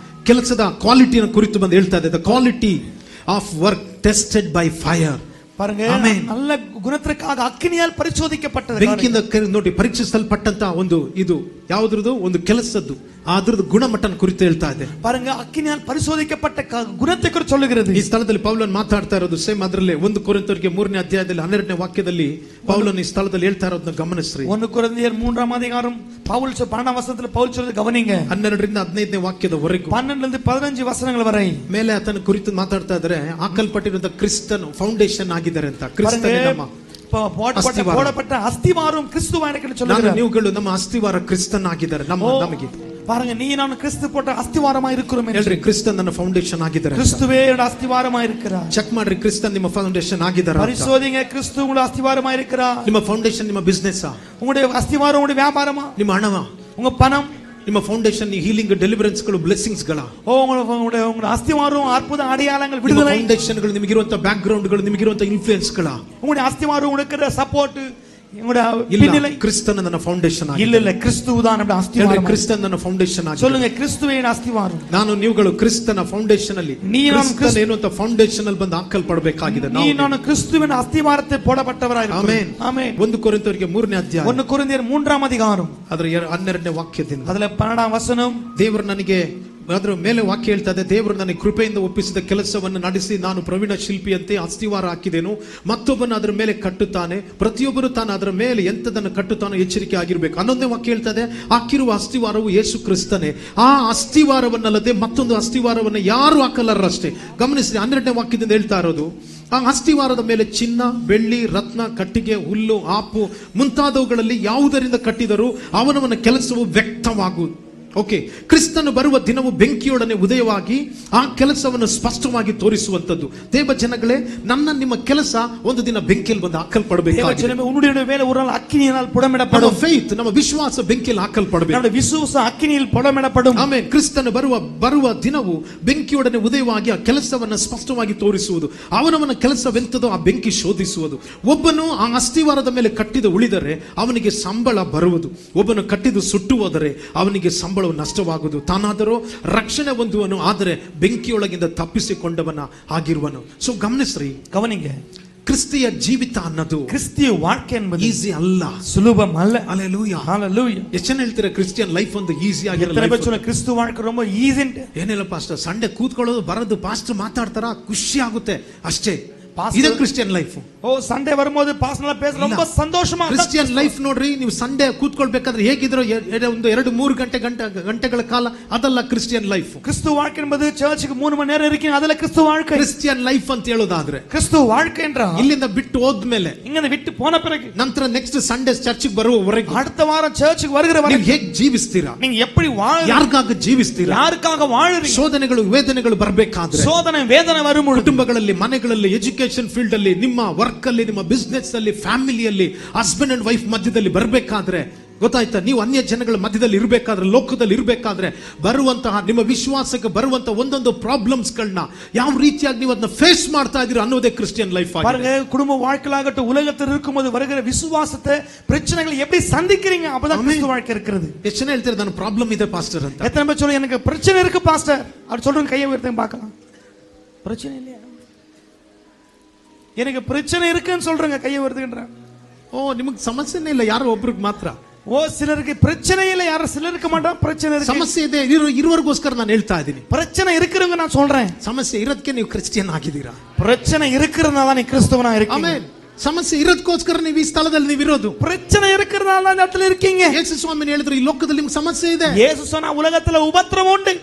[SPEAKER 1] ಕೆಲಸದ ಕ್ವಾಲಿಟಿಯನ್ನು ಕುರಿತು ಬಂದು ಹೇಳ್ತಾ ಇದೆ. The quality of work tested by fire.
[SPEAKER 2] பாருங்க, நல்ல குணத்திற்காக அக்கினியால் பரிசோதிக்கப்பட்டது.
[SPEAKER 1] ಬೆಂಕಿಯಿಂದ ನೋಡಿ ಪರೀಕ್ಷಿಸಲ್ಪಟ್ಟಂತ ಒಂದು ಇದು ಯಾವುದ್ರದ್ದು ಒಂದು ಕೆಲಸದ್ದು ಅದ್ರದ್ದು ಗುಣಮಟ್ಟನ ಕುರಿತು ಹೇಳ್ತಾ ಇದೆ.
[SPEAKER 2] பாருங்க, அக்கினியால் பரிசோதிக்கப்பட்ட குணத்தை குறித்து சொல்லுகிறது.
[SPEAKER 1] ಈ ಸ್ಥಳದಲ್ಲಿ ಪೌಲನ್ ಮಾತಾಡ್ತಾ ಇರೋದು ಸೇಮ್ ಅದರಲ್ಲಿ 1 ಕೊರಿಂಥರಿಗೆ 3ನೇ ಅಧ್ಯಾಯದಲ್ಲಿ 12ನೇ ವಾಕ್ಯದಲ್ಲಿ ಪೌಲನ್ ಈ ಸ್ಥಳದಲ್ಲಿ ಹೇಳ್ತಾ ಇರೋದನ್ನ ಗಮನಿಸ್ರಿ.
[SPEAKER 2] 1 ಕೊರಿಂಥಿಯರ್ 3ಾம் அதிகாரம் பவுல் 12ாம் வசனத்துல பவுல் சொல்றது கவனிங்க.
[SPEAKER 1] 12ರಿಂದ 15ನೇ ವಾಕ್ಯದವರೆಗೂ
[SPEAKER 2] 12-15 ವಚನಗಳ ವரை
[SPEAKER 1] ಮೇಲೆ ಆತನ ಕುರಿತು ಮಾತಾಡ್ತಾ ಇದ್ದಾರೆ. ಹಾಕಲ್ಪಟ್ಟಿರುವಂತ ಕ್ರಿಸ್ತನ್ ಫೌಂಡೇಶನ್ ಆಗಿದ್ದಾರೆ ಅಂತ. ಕ್ರಿಸ್ತನೇ ನಮ್ಮ
[SPEAKER 2] போடப்பட்ட அஸ்திவாரம் கிறிஸ்துவாக சொல்லுகிறார்.
[SPEAKER 1] ನೀವುಗಳು ನಮ್ಮ ಅಸ್ತಿವಾರ ಕ್ರಿಸ್ತನ್ ಆಗಿದ್ದಾರೆ. ನಮಗೆ
[SPEAKER 2] பாருங்க, நீ நான் கிறிஸ்து போட்ட அஸ்திவாரமா இருக்கிறோம்.
[SPEAKER 1] ಹೇಳ್ರಿ, ಕ್ರಿಸ್ತನ್ ನನ್ನ ಫೌಂಡೇಶನ್ ಆಗಿದ್ದಾರೆ.
[SPEAKER 2] கிறிஸ்துவே என்னோட அஸ்திவாரமா இருக்கிறார்.
[SPEAKER 1] ಚೆಕ್ ಮಾಡ್ರಿ, ಕ್ರಿಸ್ತನ್ ನಿಮ್ಮ ಫೌಂಡೇಶನ್ ಆಗಿದ್ದಾರೆ.
[SPEAKER 2] பரிசோதிங்க, கிறிஸ்து உங்களோட அஸ்திவாரமா இருக்கிறார்.
[SPEAKER 1] ನಿಮ್ಮ ಫೌಂಡೇಶನ್ ನಿಮ್ಮ ಬಿಸ್ನೆಸ್,
[SPEAKER 2] உங்களுடைய அஸ்திவாரம் உங்களுடைய வியாபாரமா,
[SPEAKER 1] ನಿಮ್ಮ ಹಣವ,
[SPEAKER 2] உங்க பணம்,
[SPEAKER 1] ನಿಮ್ಮ ಫೌಂಡೇಶನ್ ಹೀಲಿಂಗ್ ಡೆಲಿವರೆನ್ಸ್ ಗಳು ಬ್ಲೆಸ್ಸಿಂಗ್ಸ್ ಗಳ.
[SPEAKER 2] உங்களுடைய அஸ்திவாரம் அற்புத அடையாளங்கள், விடுதலை.
[SPEAKER 1] ಫೌಂಡೇಶನ್ ಗಳು ನಿಮಗಿರುವಂತ ಬ್ಯಾಕ್ ಗ್ರೌಂಡ್ ಗಳು, ನಿಮಗಿರುವಂತ ಇನ್ಫ್ಲುಯೆನ್ಸ್ ಗಳ.
[SPEAKER 2] உங்களுடைய அஸ்திவாரம் உங்களுக்கு சப்போர்ட்,
[SPEAKER 1] ಕ್ರಿಸ್ತನ ನನ್ನ ಫೌಂಡೇಶನ್
[SPEAKER 2] இல்ல கிறிஸ்துதான் நம்முடைய அஸ்திவாரம்.
[SPEAKER 1] ಕ್ರಿಸ್ತನ್ ನನ್ನ ಫೌಂಡೇಶನ್ ಆಗಿದೆ.
[SPEAKER 2] சொல்லுங்க, கிறிஸ்துவே என் அஸ்திவாரம்.
[SPEAKER 1] ನಾನು ನೀವುಗಳು ಕ್ರಿಸ್ತನ ಫೌಂಡೇಶನ್ ಅಲ್ಲಿ, ಕ್ರಿಸ್ತನ್ ಏನು ಅಂತ ಫೌಂಡೇಶನ್ ಅಲ್ಲಿ ಬಂದು ಹಾಕಲ್ಪಡಬೇಕಾಗಿದೆ.
[SPEAKER 2] ನಾನು ಕ್ರಿಸ್ತುವಿನ ಅಸ್ತಿವಾರತೆ போடப்பட்டவராயிருக்கிறேன்.
[SPEAKER 1] ಆಮೆನ್.
[SPEAKER 2] ಆಮೆನ್.
[SPEAKER 1] 1 ಕೊರಿಂಥರಿಗೆ 3ನೇ ಅಧ್ಯಾಯ
[SPEAKER 2] 1 ಕೊರಿಂಥಿಯರ್ 3ಾம் அதிகாரம்
[SPEAKER 1] ಅದರ 12ನೇ ವಾಕ್ಯದಿಂದ
[SPEAKER 2] ಅದರ 12ಾம் ವಚನ.
[SPEAKER 1] ದೇವರು ನನಗೆ ಅದರ ಮೇಲೆ ವಾಕ್ಯ ಹೇಳ್ತಾ ಇದೆ, ದೇವರು ನನಗೆ ಕೃಪೆಯಿಂದ ಒಪ್ಪಿಸಿದ ಕೆಲಸವನ್ನು ನಡೆಸಿ ನಾನು ಪ್ರವೀಣ ಶಿಲ್ಪಿಯಂತೆ ಅಸ್ತಿವಾರ ಹಾಕಿದೆನು, ಮತ್ತೊಬ್ಬನ ಅದರ ಮೇಲೆ ಕಟ್ಟುತ್ತಾನೆ, ಪ್ರತಿಯೊಬ್ಬರು ತಾನು ಅದರ ಮೇಲೆ ಎಂತದನ್ನು ಕಟ್ಟುತ್ತಾನೋ ಎಚ್ಚರಿಕೆ ಆಗಿರಬೇಕು. 11ನೇ ವಾಕ್ಯ ಹೇಳ್ತಾ ಇದೆ, ಹಾಕಿರುವ ಅಸ್ತಿವಾರವು ಯೇಸು ಕ್ರಿಸ್ತನೇ, ಆ ಅಸ್ತಿವಾರವನ್ನಲ್ಲದೆ ಮತ್ತೊಂದು ಅಸ್ತಿವಾರವನ್ನು ಯಾರು ಹಾಕಲಾರಷ್ಟೇ. ಗಮನಿಸಿ, 12ನೇ ವಾಕ್ಯದಿಂದ ಹೇಳ್ತಾ ಇರೋದು, ಆ ಅಸ್ತಿವಾರದ ಮೇಲೆ ಚಿನ್ನ, ಬೆಳ್ಳಿ, ರತ್ನ, ಕಟ್ಟಿಗೆ, ಹುಲ್ಲು, ಆಪು ಮುಂತಾದವುಗಳಲ್ಲಿ ಯಾವುದರಿಂದ ಕಟ್ಟಿದರೂ ಅವನವನ ಕೆಲಸವು ವ್ಯಕ್ತವಾಗುವುದು. ಓಕೆ, ಕ್ರಿಸ್ತನು ಬರುವ ದಿನವು ಬೆಂಕಿಯೊಡನೆ ಉದಯವಾಗಿ ಆ ಕೆಲಸವನ್ನು ಸ್ಪಷ್ಟವಾಗಿ ತೋರಿಸುವಂತದ್ದು. ದೇವ ಜನಗಳೇ, ನಿಮ್ಮ ಕೆಲಸ ಒಂದು ದಿನ ಬೆಂಕಿಯಲ್ಲಿ ಬಂದು ಹಾಕಲ್ಪಡಬೇಕಾಗಿದೆ. ಫೇತ್, ನಮ್ಮ ವಿಶ್ವಾಸ ಬೆಂಕಿಯಲ್ಲಿ ಹಾಕಲ್ಪಡಬೇಕು.
[SPEAKER 2] ವಿಶ್ವಾಸ ಅಗ್ನಿಯಲ್ಲಿ ಪೊಡಮೆಡಪடும்.
[SPEAKER 1] ಆಮೆನ್. ಕ್ರಿಸ್ತನು ಬರುವ ದಿನವು ಬೆಂಕಿಯೊಡನೆ ಉದಯವಾಗಿ ಆ ಕೆಲಸವನ್ನು ಸ್ಪಷ್ಟವಾಗಿ ತೋರಿಸುವುದು. ಅವನವನ ಕೆಲಸವೆಂತದೋ ಆ ಬೆಂಕಿ ಶೋಧಿಸುವುದು. ಒಬ್ಬನು ಆ ಅಸ್ತಿವಾರದ ಮೇಲೆ ಕಟ್ಟಿದ ಉಳಿದರೆ ಅವನಿಗೆ ಸಂಬಳ ಬರುವುದು, ಒಬ್ಬನು ಕಟ್ಟಿದ್ದು ಸುಟ್ಟು ಹೋದರೆ ಅವನಿಗೆ ಸಂಬಳ ನಷ್ಟವಾಗುವುದು. ತಾನಾದರೂ ರಕ್ಷಣೆ ಹೊಂದುವನು, ಆದರೆ ಬೆಂಕಿಯೊಳಗಿಂದ ತಪ್ಪಿಸಿಕೊಂಡವನ ಆಗಿರುವನು. ಸೊ ಗಮನಿಸ್ರಿ,
[SPEAKER 2] ಗಮನಿಗೆ,
[SPEAKER 1] ಕ್ರಿಸ್ತಿಯ ಜೀವಿತ ಅನ್ನೋದು,
[SPEAKER 2] ಕ್ರಿಸ್ತಿಯ ವಾಕ್ಯ ಎಂಬುದು
[SPEAKER 1] ಈಸಿ ಅಲ್ಲ,
[SPEAKER 2] ಸುಲಭம் அல்ல.
[SPEAKER 1] Hallelujah,
[SPEAKER 2] hallelujah.
[SPEAKER 1] ಎಷ್ಟು ಜನ ಹೇಳ್ತಾರೆ ಕ್ರಿಶ್ಚಿಯನ್ ಲೈಫ್ ಒಂದು ಈಸಿ ಆಗಿರಲ್ಲ.
[SPEAKER 2] ಕ್ರಿಸ್ತು வாழ்க்கை ரொம்ப ஈஸி.
[SPEAKER 1] ಏನಿಲ್ಲ ಪಾಸ್ಟರ್, ಸಂಡೆ ಕೂತ್ಕೊಳ್ಳೋದು ಬರೋದು, ಪಾಸ್ಟರ್ ಮಾತಾಡ್ತಾರ, ಖುಷಿ ಆಗುತ್ತೆ ಅಷ್ಟೇ. ಇದೇ ಕ್ರಿಶ್ಚಿಯನ್ ಲೈಫ್.
[SPEAKER 2] ஓ சண்டே வரும்போது பாஸ்டர்ல பேச ரொம்ப சந்தோஷமா
[SPEAKER 1] ಕ್ರಿಶ್ಚಿಯನ್ ಲೈಫ್ ನೋಡ್ರಿ, ನೀವು ಸಂಡೇ ಕೂತ್ಕೊಳ್ಬೇಕಾದ್ರೆ ಹೇಗಿದ್ರೋ ಒಂದು 2-3 ಗಂಟೆಗಳ ಕಾಲ, ಅದಲ್ಲ ಕ್ರಿಶ್ಚಿಯನ್ ಲೈಫ್.
[SPEAKER 2] கிறிஸ்துவ வாழ்க்கை என்பது சர்ச்சுக்கு 3 மணி நேரம் இருக்கீங்க, ಅದಲ್ಲ கிறிஸ்துவ வாழ்க்கை.
[SPEAKER 1] ಕ್ರಿಶ್ಚಿಯನ್ ಲೈಫ್ ಅಂತ ಹೇಳೋದಾದ್ರೆ
[SPEAKER 2] கிறிஸ்துவ வாழ்க்கை என்றா
[SPEAKER 1] ಇಲ್ಲಿಂದ ಬಿಟ್ಟು ಹೋದ್ಮೇಲೆ,
[SPEAKER 2] இங்க விட்டு போன பிறகு,
[SPEAKER 1] ನಂತರ ನೆಕ್ಸ್ಟ್ ಸಂಡೇ ಚರ್ಚಿಗೆ ಬರುವವರೆಗೂ,
[SPEAKER 2] அடுத்த வாரம் சர்ச்சுக்கு வருகிறவரை
[SPEAKER 1] ನೀವು ಹೇಗೆ ಜೀವಿಸ್ತೀರಾ?
[SPEAKER 2] நீங்க எப்படி
[SPEAKER 1] ಯಾರಿಗಾಗಿ ಜೀವಿಸ್ತೀರಾ?
[SPEAKER 2] ಯಾರಿಗಾಗಿ ವಾழுறீங்க?
[SPEAKER 1] ಶೋಧನೆಗಳು ವೇದನೆಗಳು ಬರಬೇಕಾದ್ರೆ,
[SPEAKER 2] சோதனை வேதனை வரும்
[SPEAKER 1] ಕುಟುಂಬಗಳಲ್ಲಿ, ಮನೆಗಳಲ್ಲಿ, ಎಜುಕೇಶನ್ ಫೀಲ್ಡ್ ಅಲ್ಲಿ, ನಿಮ್ಮ ವರ್ಕ್ ಅಲ್ಲಿ, ನಿಮ್ಮ ಬಿಸ್ನೆಸ್ ಅಲ್ಲಿ, ಫ್ಯಾಮಿಲಿಯಲ್ಲಿ, ಹಸ್ಬೆಂಡ್ ಅಂಡ್ ವೈಫ್ ಮಧ್ಯದಲ್ಲಿ ಬರಬೇಕಾದ್ರೆ, ಗೊತ್ತಾಯ್ತಾ, ನೀವು ಅನ್ಯ ಜನಗಳ ಮಧ್ಯದಲ್ಲಿ ಇರಬೇಕಾದ್ರೆ, ಲೋಕದಲ್ಲಿ ಇರಬೇಕಾದ್ರೆ ಬರುವಂತಹ ನಿಮ್ಮ ವಿಶ್ವಾಸಕ್ಕೆ ಬರುವಂತಹ ಒಂದೊಂದು ಪ್ರಾಬ್ಲಮ್ಸ್ ಗಳನ್ನ ಯಾವ ರೀತಿಯಾಗಿ ನೀವು ಅದನ್ನ ಫೇಸ್ ಮಾಡ್ತಾ ಇದೀರಾ ಅನ್ನೋದೇ ಕ್ರಿಶ್ಚಿಯನ್ ಲೈಫ್ ಆಗಿದೆ.
[SPEAKER 2] பாருங்க, குடும்ப வாழ்க்கையாகட்டும், உலகத்தில் இருக்கும்போது வருகிற விசுவாசத்தை, பிரச்சனைகளை எப்படி சந்திக்கிறீங்க, அப்பதான் கிறிஸ்துவ வாழ்க்கை இருக்கிறது.
[SPEAKER 1] ಎಷ್ಟು ಜನ ಹೇಳ್ತಾರೆ ನನ್ನ ಪ್ರಾಬ್ಲಮ್ ಇದೆ ಪಾಸ್ಟರ್ ಅಂತ?
[SPEAKER 2] எத்தனை பேர் சொல்லுங்க எனக்கு பிரச்சனை இருக்கு பாஸ்டர்? அப்படி சொல்றேன், கையை உயர்த்தி பார்க்கலாம். பிரச்சனை இல்லையா? எனக்கு பிரச்சனை இருக்குன்னு சொல்றேங்க, கையை உயர்த்துங்கன்றாங்க.
[SPEAKER 1] ಓ, ನಿಮಗೆ ಸಮಸ್ಯೆನೇ ಇಲ್ಲ, ಯಾರೋ ಒಬ್ರಿಗೆ ಮಾತ್ರ.
[SPEAKER 2] ಓ, ಸಿಲರಿಗೆ ಪ್ರச்சನೆ ಇಲ್ಲ, ಯಾರು ಸಿಲருக்கு மாட்டா பிரச்சனை இருக்கு.
[SPEAKER 1] ಸಮಸ್ಯೆ ಇದೆ ಇರುವವರಿಗೋಸ್ಕರ ನಾನು ಹೇಳ್ತಾ ಇದ್ದೀನಿ.
[SPEAKER 2] பிரச்சனை இருக்கிறவங்க நான் சொல்றேன்.
[SPEAKER 1] ಸಮಸ್ಯೆ ಇರೋದಕ್ಕೆ ನೀವು ಕ್ರಿಶ್ಚಿಯನ್ ಆಗಿದ್ದೀರಾ.
[SPEAKER 2] பிரச்சனை இருக்கிறதுனால நீ கிறிஸ்தவனா இருக்கீங்க.
[SPEAKER 1] ಆಮೆನ್. ಸಮಸ್ಯೆ ಇರೋದಕ್ಕೋಸ್ಕರ ನೀವು ಈ ಸ್ಥಳದಲ್ಲಿ ನೀವು ಇರೋದು.
[SPEAKER 2] பிரச்சனை இருக்கிறதுனால அந்த இடத்துல இருக்கீங்க.
[SPEAKER 1] ಯೇಸು ಸ್ವಾಮಿ ಹೇಳಿದ್ರು, ಈ ಲೋಕದಲ್ಲಿ ನಿಮ್ಗೆ ಸಮಸ್ಯೆ ಇದೆ.
[SPEAKER 2] ಯೇಸು சொன்னா உலகத்துல உபத்திரவம் உண்டு.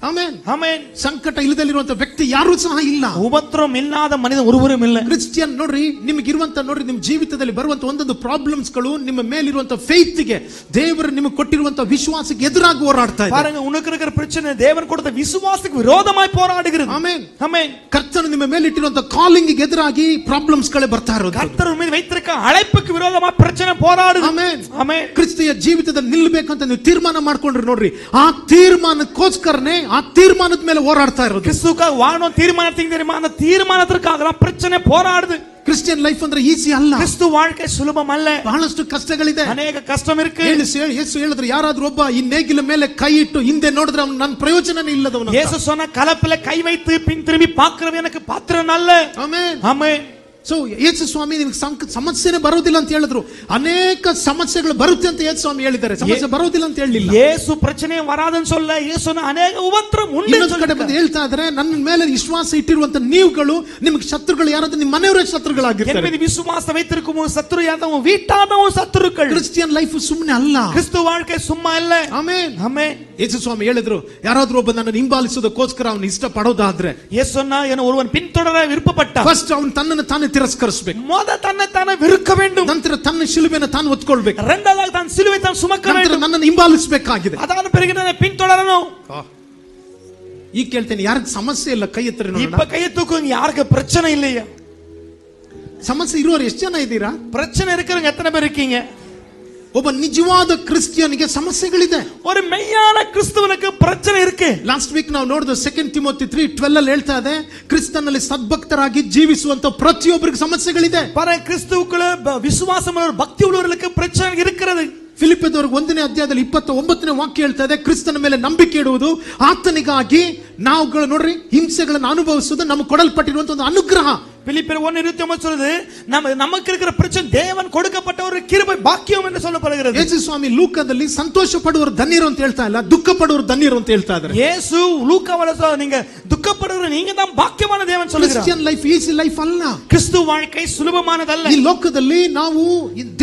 [SPEAKER 1] Amen,
[SPEAKER 2] amen.
[SPEAKER 1] ಸಂಕಟ ಇಲ್ಲದಲ್ಲಿರುವಂತ ವ್ಯಕ್ತಿ ಯಾರು ಸಹ ಇಲ್ಲ.
[SPEAKER 2] ಉಪದ್ರವಂ ಇಲ್ಲದ ಮನಿದ ಒಬ್ಬರೂ ಇಲ್ಲ.
[SPEAKER 1] ಕ್ರಿಶ್ಚಿಯನ್ ನೋಡ್ರಿ, ನಿಮಗಿರುವಂತ ನೋಡ್ರಿ, ನಿಮ್ಮ ಜೀವಿತದಲ್ಲಿ ಬರುವಂತ ಒಂದೊಂದು ಪ್ರಾಬ್ಲಮ್ಸ್ ಗಳು ನಿಮ್ಮ ಮೇಲಿರುವಂತ ಫೇತ್ ಗೆ, ದೇವರು ನಿಮಗೆ ಕೊಟ್ಟಿರುವಂತ ವಿಶ್ವಾಸಕ್ಕೆ ಎದುರಾಗಿ ಹೋರಾಡ್ತಾ ಇದೆ.
[SPEAKER 2] பாருங்க, உனக்கு இருக்கிற பிரச்சனை தேவன் கொடுத்த விசுவாசத்துக்கு விரோதமாய் போராடுகிறது.
[SPEAKER 1] Amen,
[SPEAKER 2] amen.
[SPEAKER 1] ಕರ್ತನು ನಿಮ್ಮ ಮೇಲೆ ಇಟ್ಟಿರುವಂತ ಕಾಲಿಂಗ್ ಗೆ ಎದುರಾಗಿ ಪ್ರಾಬ್ಲಮ್ಸ್ ಗಳೇ ಬರ್ತಾ ಇರೋದು.
[SPEAKER 2] கர்த்தர் மீது வைத்திருக்க அழைப்புக்கு விரோதமா பிரச்சனை போராடுது.
[SPEAKER 1] Amen,
[SPEAKER 2] amen.
[SPEAKER 1] ಕ್ರಿಸ್ತಿಯ ಜೀವಿತದಲ್ಲಿ ನಿಲ್ಲಬೇಕಂತ ನೀವು ತೀರ್ಮಾನ ಮಾಡ್ಕೊಂಡ್ರಿ ನೋಡ್ರಿ, ಆ ತೀರ್ಮಾನಕ್ಕೋಸ್ಕರನೇ, ಆ ತೀರ್ಮಾನದ ಮೇಲೆ ಹೋರಾಡ್ತಾ ಇರೋದು.
[SPEAKER 2] கிறிஸ்துவுக்காக வாழணும் தீர்மானத்துக்கு தெரியுமா? அந்த தீர்மானத்திற்காக தான் பிரச்சனை போராடுது.
[SPEAKER 1] ಕ್ರಿಶ್ಚಿಯನ್ ಲೈಫ್ ಅಂದ್ರೆ ಈಸಿ ಅಲ್ಲ.
[SPEAKER 2] கிறிஸ்து வாழ்க்கை சுலபம் அல்ல.
[SPEAKER 1] ಬಹಳಷ್ಟು ಕಷ್ಟಗಳಿದೆ,
[SPEAKER 2] ಅನೇಕ ಕಷ್ಟம் ಇருக்கு.
[SPEAKER 1] ಯೇಸು ಹೇಳಿದ್ರು, ಯಾರಾದ್ರೂ ಒಬ್ಬ ಈ ನೇಗಿಲ ಮೇಲೆ ಕೈ ಇಟ್ಟು ಹಿಂದೆ ನೋಡಿದ್ರೆ ಅವನು ನನ್ನ ಪ್ರಯೋಜನನೇ ಇಲ್ಲದವನು.
[SPEAKER 2] ಯೇಸು சொன்ன கலப்பில கை வைத்து பின் திரும்பி பார்க்கிறவன் எனக்கு பாத்திரன் அல்ல.
[SPEAKER 1] Amen,
[SPEAKER 2] amen.
[SPEAKER 1] ಸೊ ಯೇಸು ಸ್ವಾಮಿ ನಿಮಗೆ ಸಮಸ್ಯೆನೇ ಬರೋದಿಲ್ಲ ಅಂತ ಹೇಳಿದ್ರು. ಅನೇಕ ಸಮಸ್ಯೆಗಳು ಬರುತ್ತೆ ಅಂತ ಯೇಸು ಸ್ವಾಮಿ ಹೇಳಿದ್ದಾರೆ, ಸಮಸ್ಯೆ ಬರೋದಿಲ್ಲ ಅಂತ ಹೇಳಿಲ್ಲ.
[SPEAKER 2] ಯೇಸು ಪ್ರಚನೆ ವರಾದನ್ ಸೊಲ್ಲ, ಯೇಸು ಅನೇಕ ಉಪದ್ರವ ಉಂಟು.
[SPEAKER 1] ಇನ್ನೊಂದು ಕಡೆ ಬಂದು ಹೇಳ್ತಾ ಇದ್ದಾರೆ, ನನ್ನ ಮೇಲೆ ವಿಶ್ವಾಸ ಇಟ್ಟಿರುವಂತ ನೀವುಗಳು ನಿಮಗೆ ಶತ್ರುಗಳು ಯಾರಾದ್ರೂ ನಿಮ್ಮ ಮನೆಯವರೇ ಶತ್ರುಗಳಾಗಿರ್ತಾರೆ.
[SPEAKER 2] ಎನ್ ಮೇಲೆ ವಿಶ್ವಾಸ வைத்திருக்கும் ಶತ್ರು ಯಾದವ வீட்டாதವ ಶತ್ರುಗಳು.
[SPEAKER 1] ಕ್ರಿಶ್ಚಿಯನ್ ಲೈಫ್ ಸುಮ್ಮನೆ ಅಲ್ಲ,
[SPEAKER 2] ಕ್ರಿಸ್ತು வாழ்க்கை ಸುಮ್ಮ ಅಲ್ಲ.
[SPEAKER 1] Amen,
[SPEAKER 2] amen.
[SPEAKER 1] ಯೇಸು ಸ್ವಾಮಿ ಹೇಳಿದ್ರು, ಯಾರಾದ್ರೂ ಒಬ್ಬ ನನ್ನನ್ನು ಹಿಂಬಾಲಿಸೋದಕ್ಕೋಸ್ಕರ ಅವನು ಇಷ್ಟ ಪಡೋದಾದ್ರೆ,
[SPEAKER 2] ಯೇಸು சொன்னா ஒருவன் பின்தொடர விருப்பப்பட்ட,
[SPEAKER 1] ಫಸ್ಟ್ ಅವನು ತನ್ನನ್ನು ತಾನೇ ತಿರಸ್ಕರಿಸಬೇಕು.
[SPEAKER 2] ಮೊದಲು ತನ್ನ ತಾನೇ ವಿರುಕ வேண்டும்.
[SPEAKER 1] ನಂತರ ತನ್ನ ಶಿಲುಬೆಯನ್ನು ತಾನು ಹೊತ್ತುಕೊಳ್ಳಬೇಕು.
[SPEAKER 2] இரண்டாவது தான் சிலுவை தான் சுமக்க வேண்டும்.
[SPEAKER 1] ನನ್ನನ್ನು ಹಿಂಬಾಲಿಸಬೇಕಾಗಿದೆ.
[SPEAKER 2] ಅದಾದ பிறகு ನಾನು பின்தொடரணும்.
[SPEAKER 1] ಈಗ ಕೇಳ್ತೇನೆ, ಯಾರಿಗೆ ಸಮಸ್ಯೆ ಇಲ್ಲ ಕೈ ಎತ್ತರಿ ನೋಡೋಣ.
[SPEAKER 2] இப்ப கையை தூக்குங்க, யாருக்கு பிரச்சனை இல்லையா?
[SPEAKER 1] ಸಮಸ್ಯೆ ಇರುವವರು ಎಷ್ಟು ಜನ ಇದ್ದೀರಾ?
[SPEAKER 2] பிரச்சனை இருக்கிறவங்க எத்தனை பேர் இருக்கீங்க?
[SPEAKER 1] ಒಬ್ಬ ನಿಜವಾದ ಕ್ರಿಶ್ಚಿಯನ್ಗೆ ಸಮಸ್ಯೆಗಳಿದೆ.
[SPEAKER 2] ஒரு மெய்யான கிறிஸ்தவனுக்கு பிரச்சனை இருக்கு.
[SPEAKER 1] ಲಾಸ್ಟ್ ವೀಕ್ ನಾವು ನೋಡಿದ 2 ತಿಮೋಥಿ 3:12 ಅಲ್ಲಿ ಹೇಳ್ತಾ ಇದೆ, ಕ್ರಿಸ್ತನಲ್ಲಿ ಸದ್ಭಕ್ತರಾಗಿ ಜೀವಿಸುವಂತ ಪ್ರತಿಯೊಬ್ಬರಿಗೆ ಸಮಸ್ಯೆಗಳಿದೆ.
[SPEAKER 2] பாருங்க, கிறிஸ்துவுக்குள்ள விசுவாசம் உள்ள பக்தி உள்ளவர்களுக்கு பிரச்சனை இருக்கிறது.
[SPEAKER 1] ಫಿಲಿಪ್ಪದವರಿಗೆ 1ನೇ ಅಧ್ಯಾಯದಲ್ಲಿ 29ನೇ ವಾಕ್ಯ ಹೇಳ್ತಾ ಇದೆ, ಕ್ರಿಸ್ತನ ಮೇಲೆ ನಂಬಿಕೆ ಇಡುವುದು, ಆತನಿಗಾಗಿ ನಾವುಗಳು ನೋಡ್ರಿ ಹಿಂಸೆಗಳನ್ನು ಅನುಭವಿಸುವುದು ನಮಗೆ ಕೊಡಲ್ಪಟ್ಟಿರುವಂತ ಒಂದು ಅನುಗ್ರಹ.
[SPEAKER 2] பிலிப்பியர் 1:29 சொல்லுது, நமக்கு இருக்கிற பிரச்சனை தேவன் கொடுக்கப்பட்ட ஒரு கிருபை பாக்கியம் என்று சொல்லப்படுகிறது.
[SPEAKER 1] ಯೇಸು ಸ್ವಾಮಿ ಲೂಕದಲ್ಲಿ ಸಂತೋಷ ಪಡುವರು ಧನ್ಯರು ಅಂತ ಹೇಳ್ತಾ ಇಲ್ಲ, ದುಃಖ ಪಡುವರು ಧನ್ಯರು ಅಂತ ಹೇಳ್ತಾ ಇದ್ದಾರೆ.
[SPEAKER 2] ಯೇಸು ಲೂಕಾವல நீங்க துக்கப்படுகிற நீங்க தான் பாக்கியமான தேவன் சொல்லுகிறார்.
[SPEAKER 1] ಕ್ರಿಶ್ಚಿಯನ್ ಲೈಫ್ ಈಸಿ ಲೈಫ್ ಅಲ್ಲ.
[SPEAKER 2] ಕ್ರಿಸ್ತು வாழ்க்கை ಸುಲಭமானದಲ್ಲ.
[SPEAKER 1] ಈ ಲೋಕದಲ್ಲಿ ನಾವು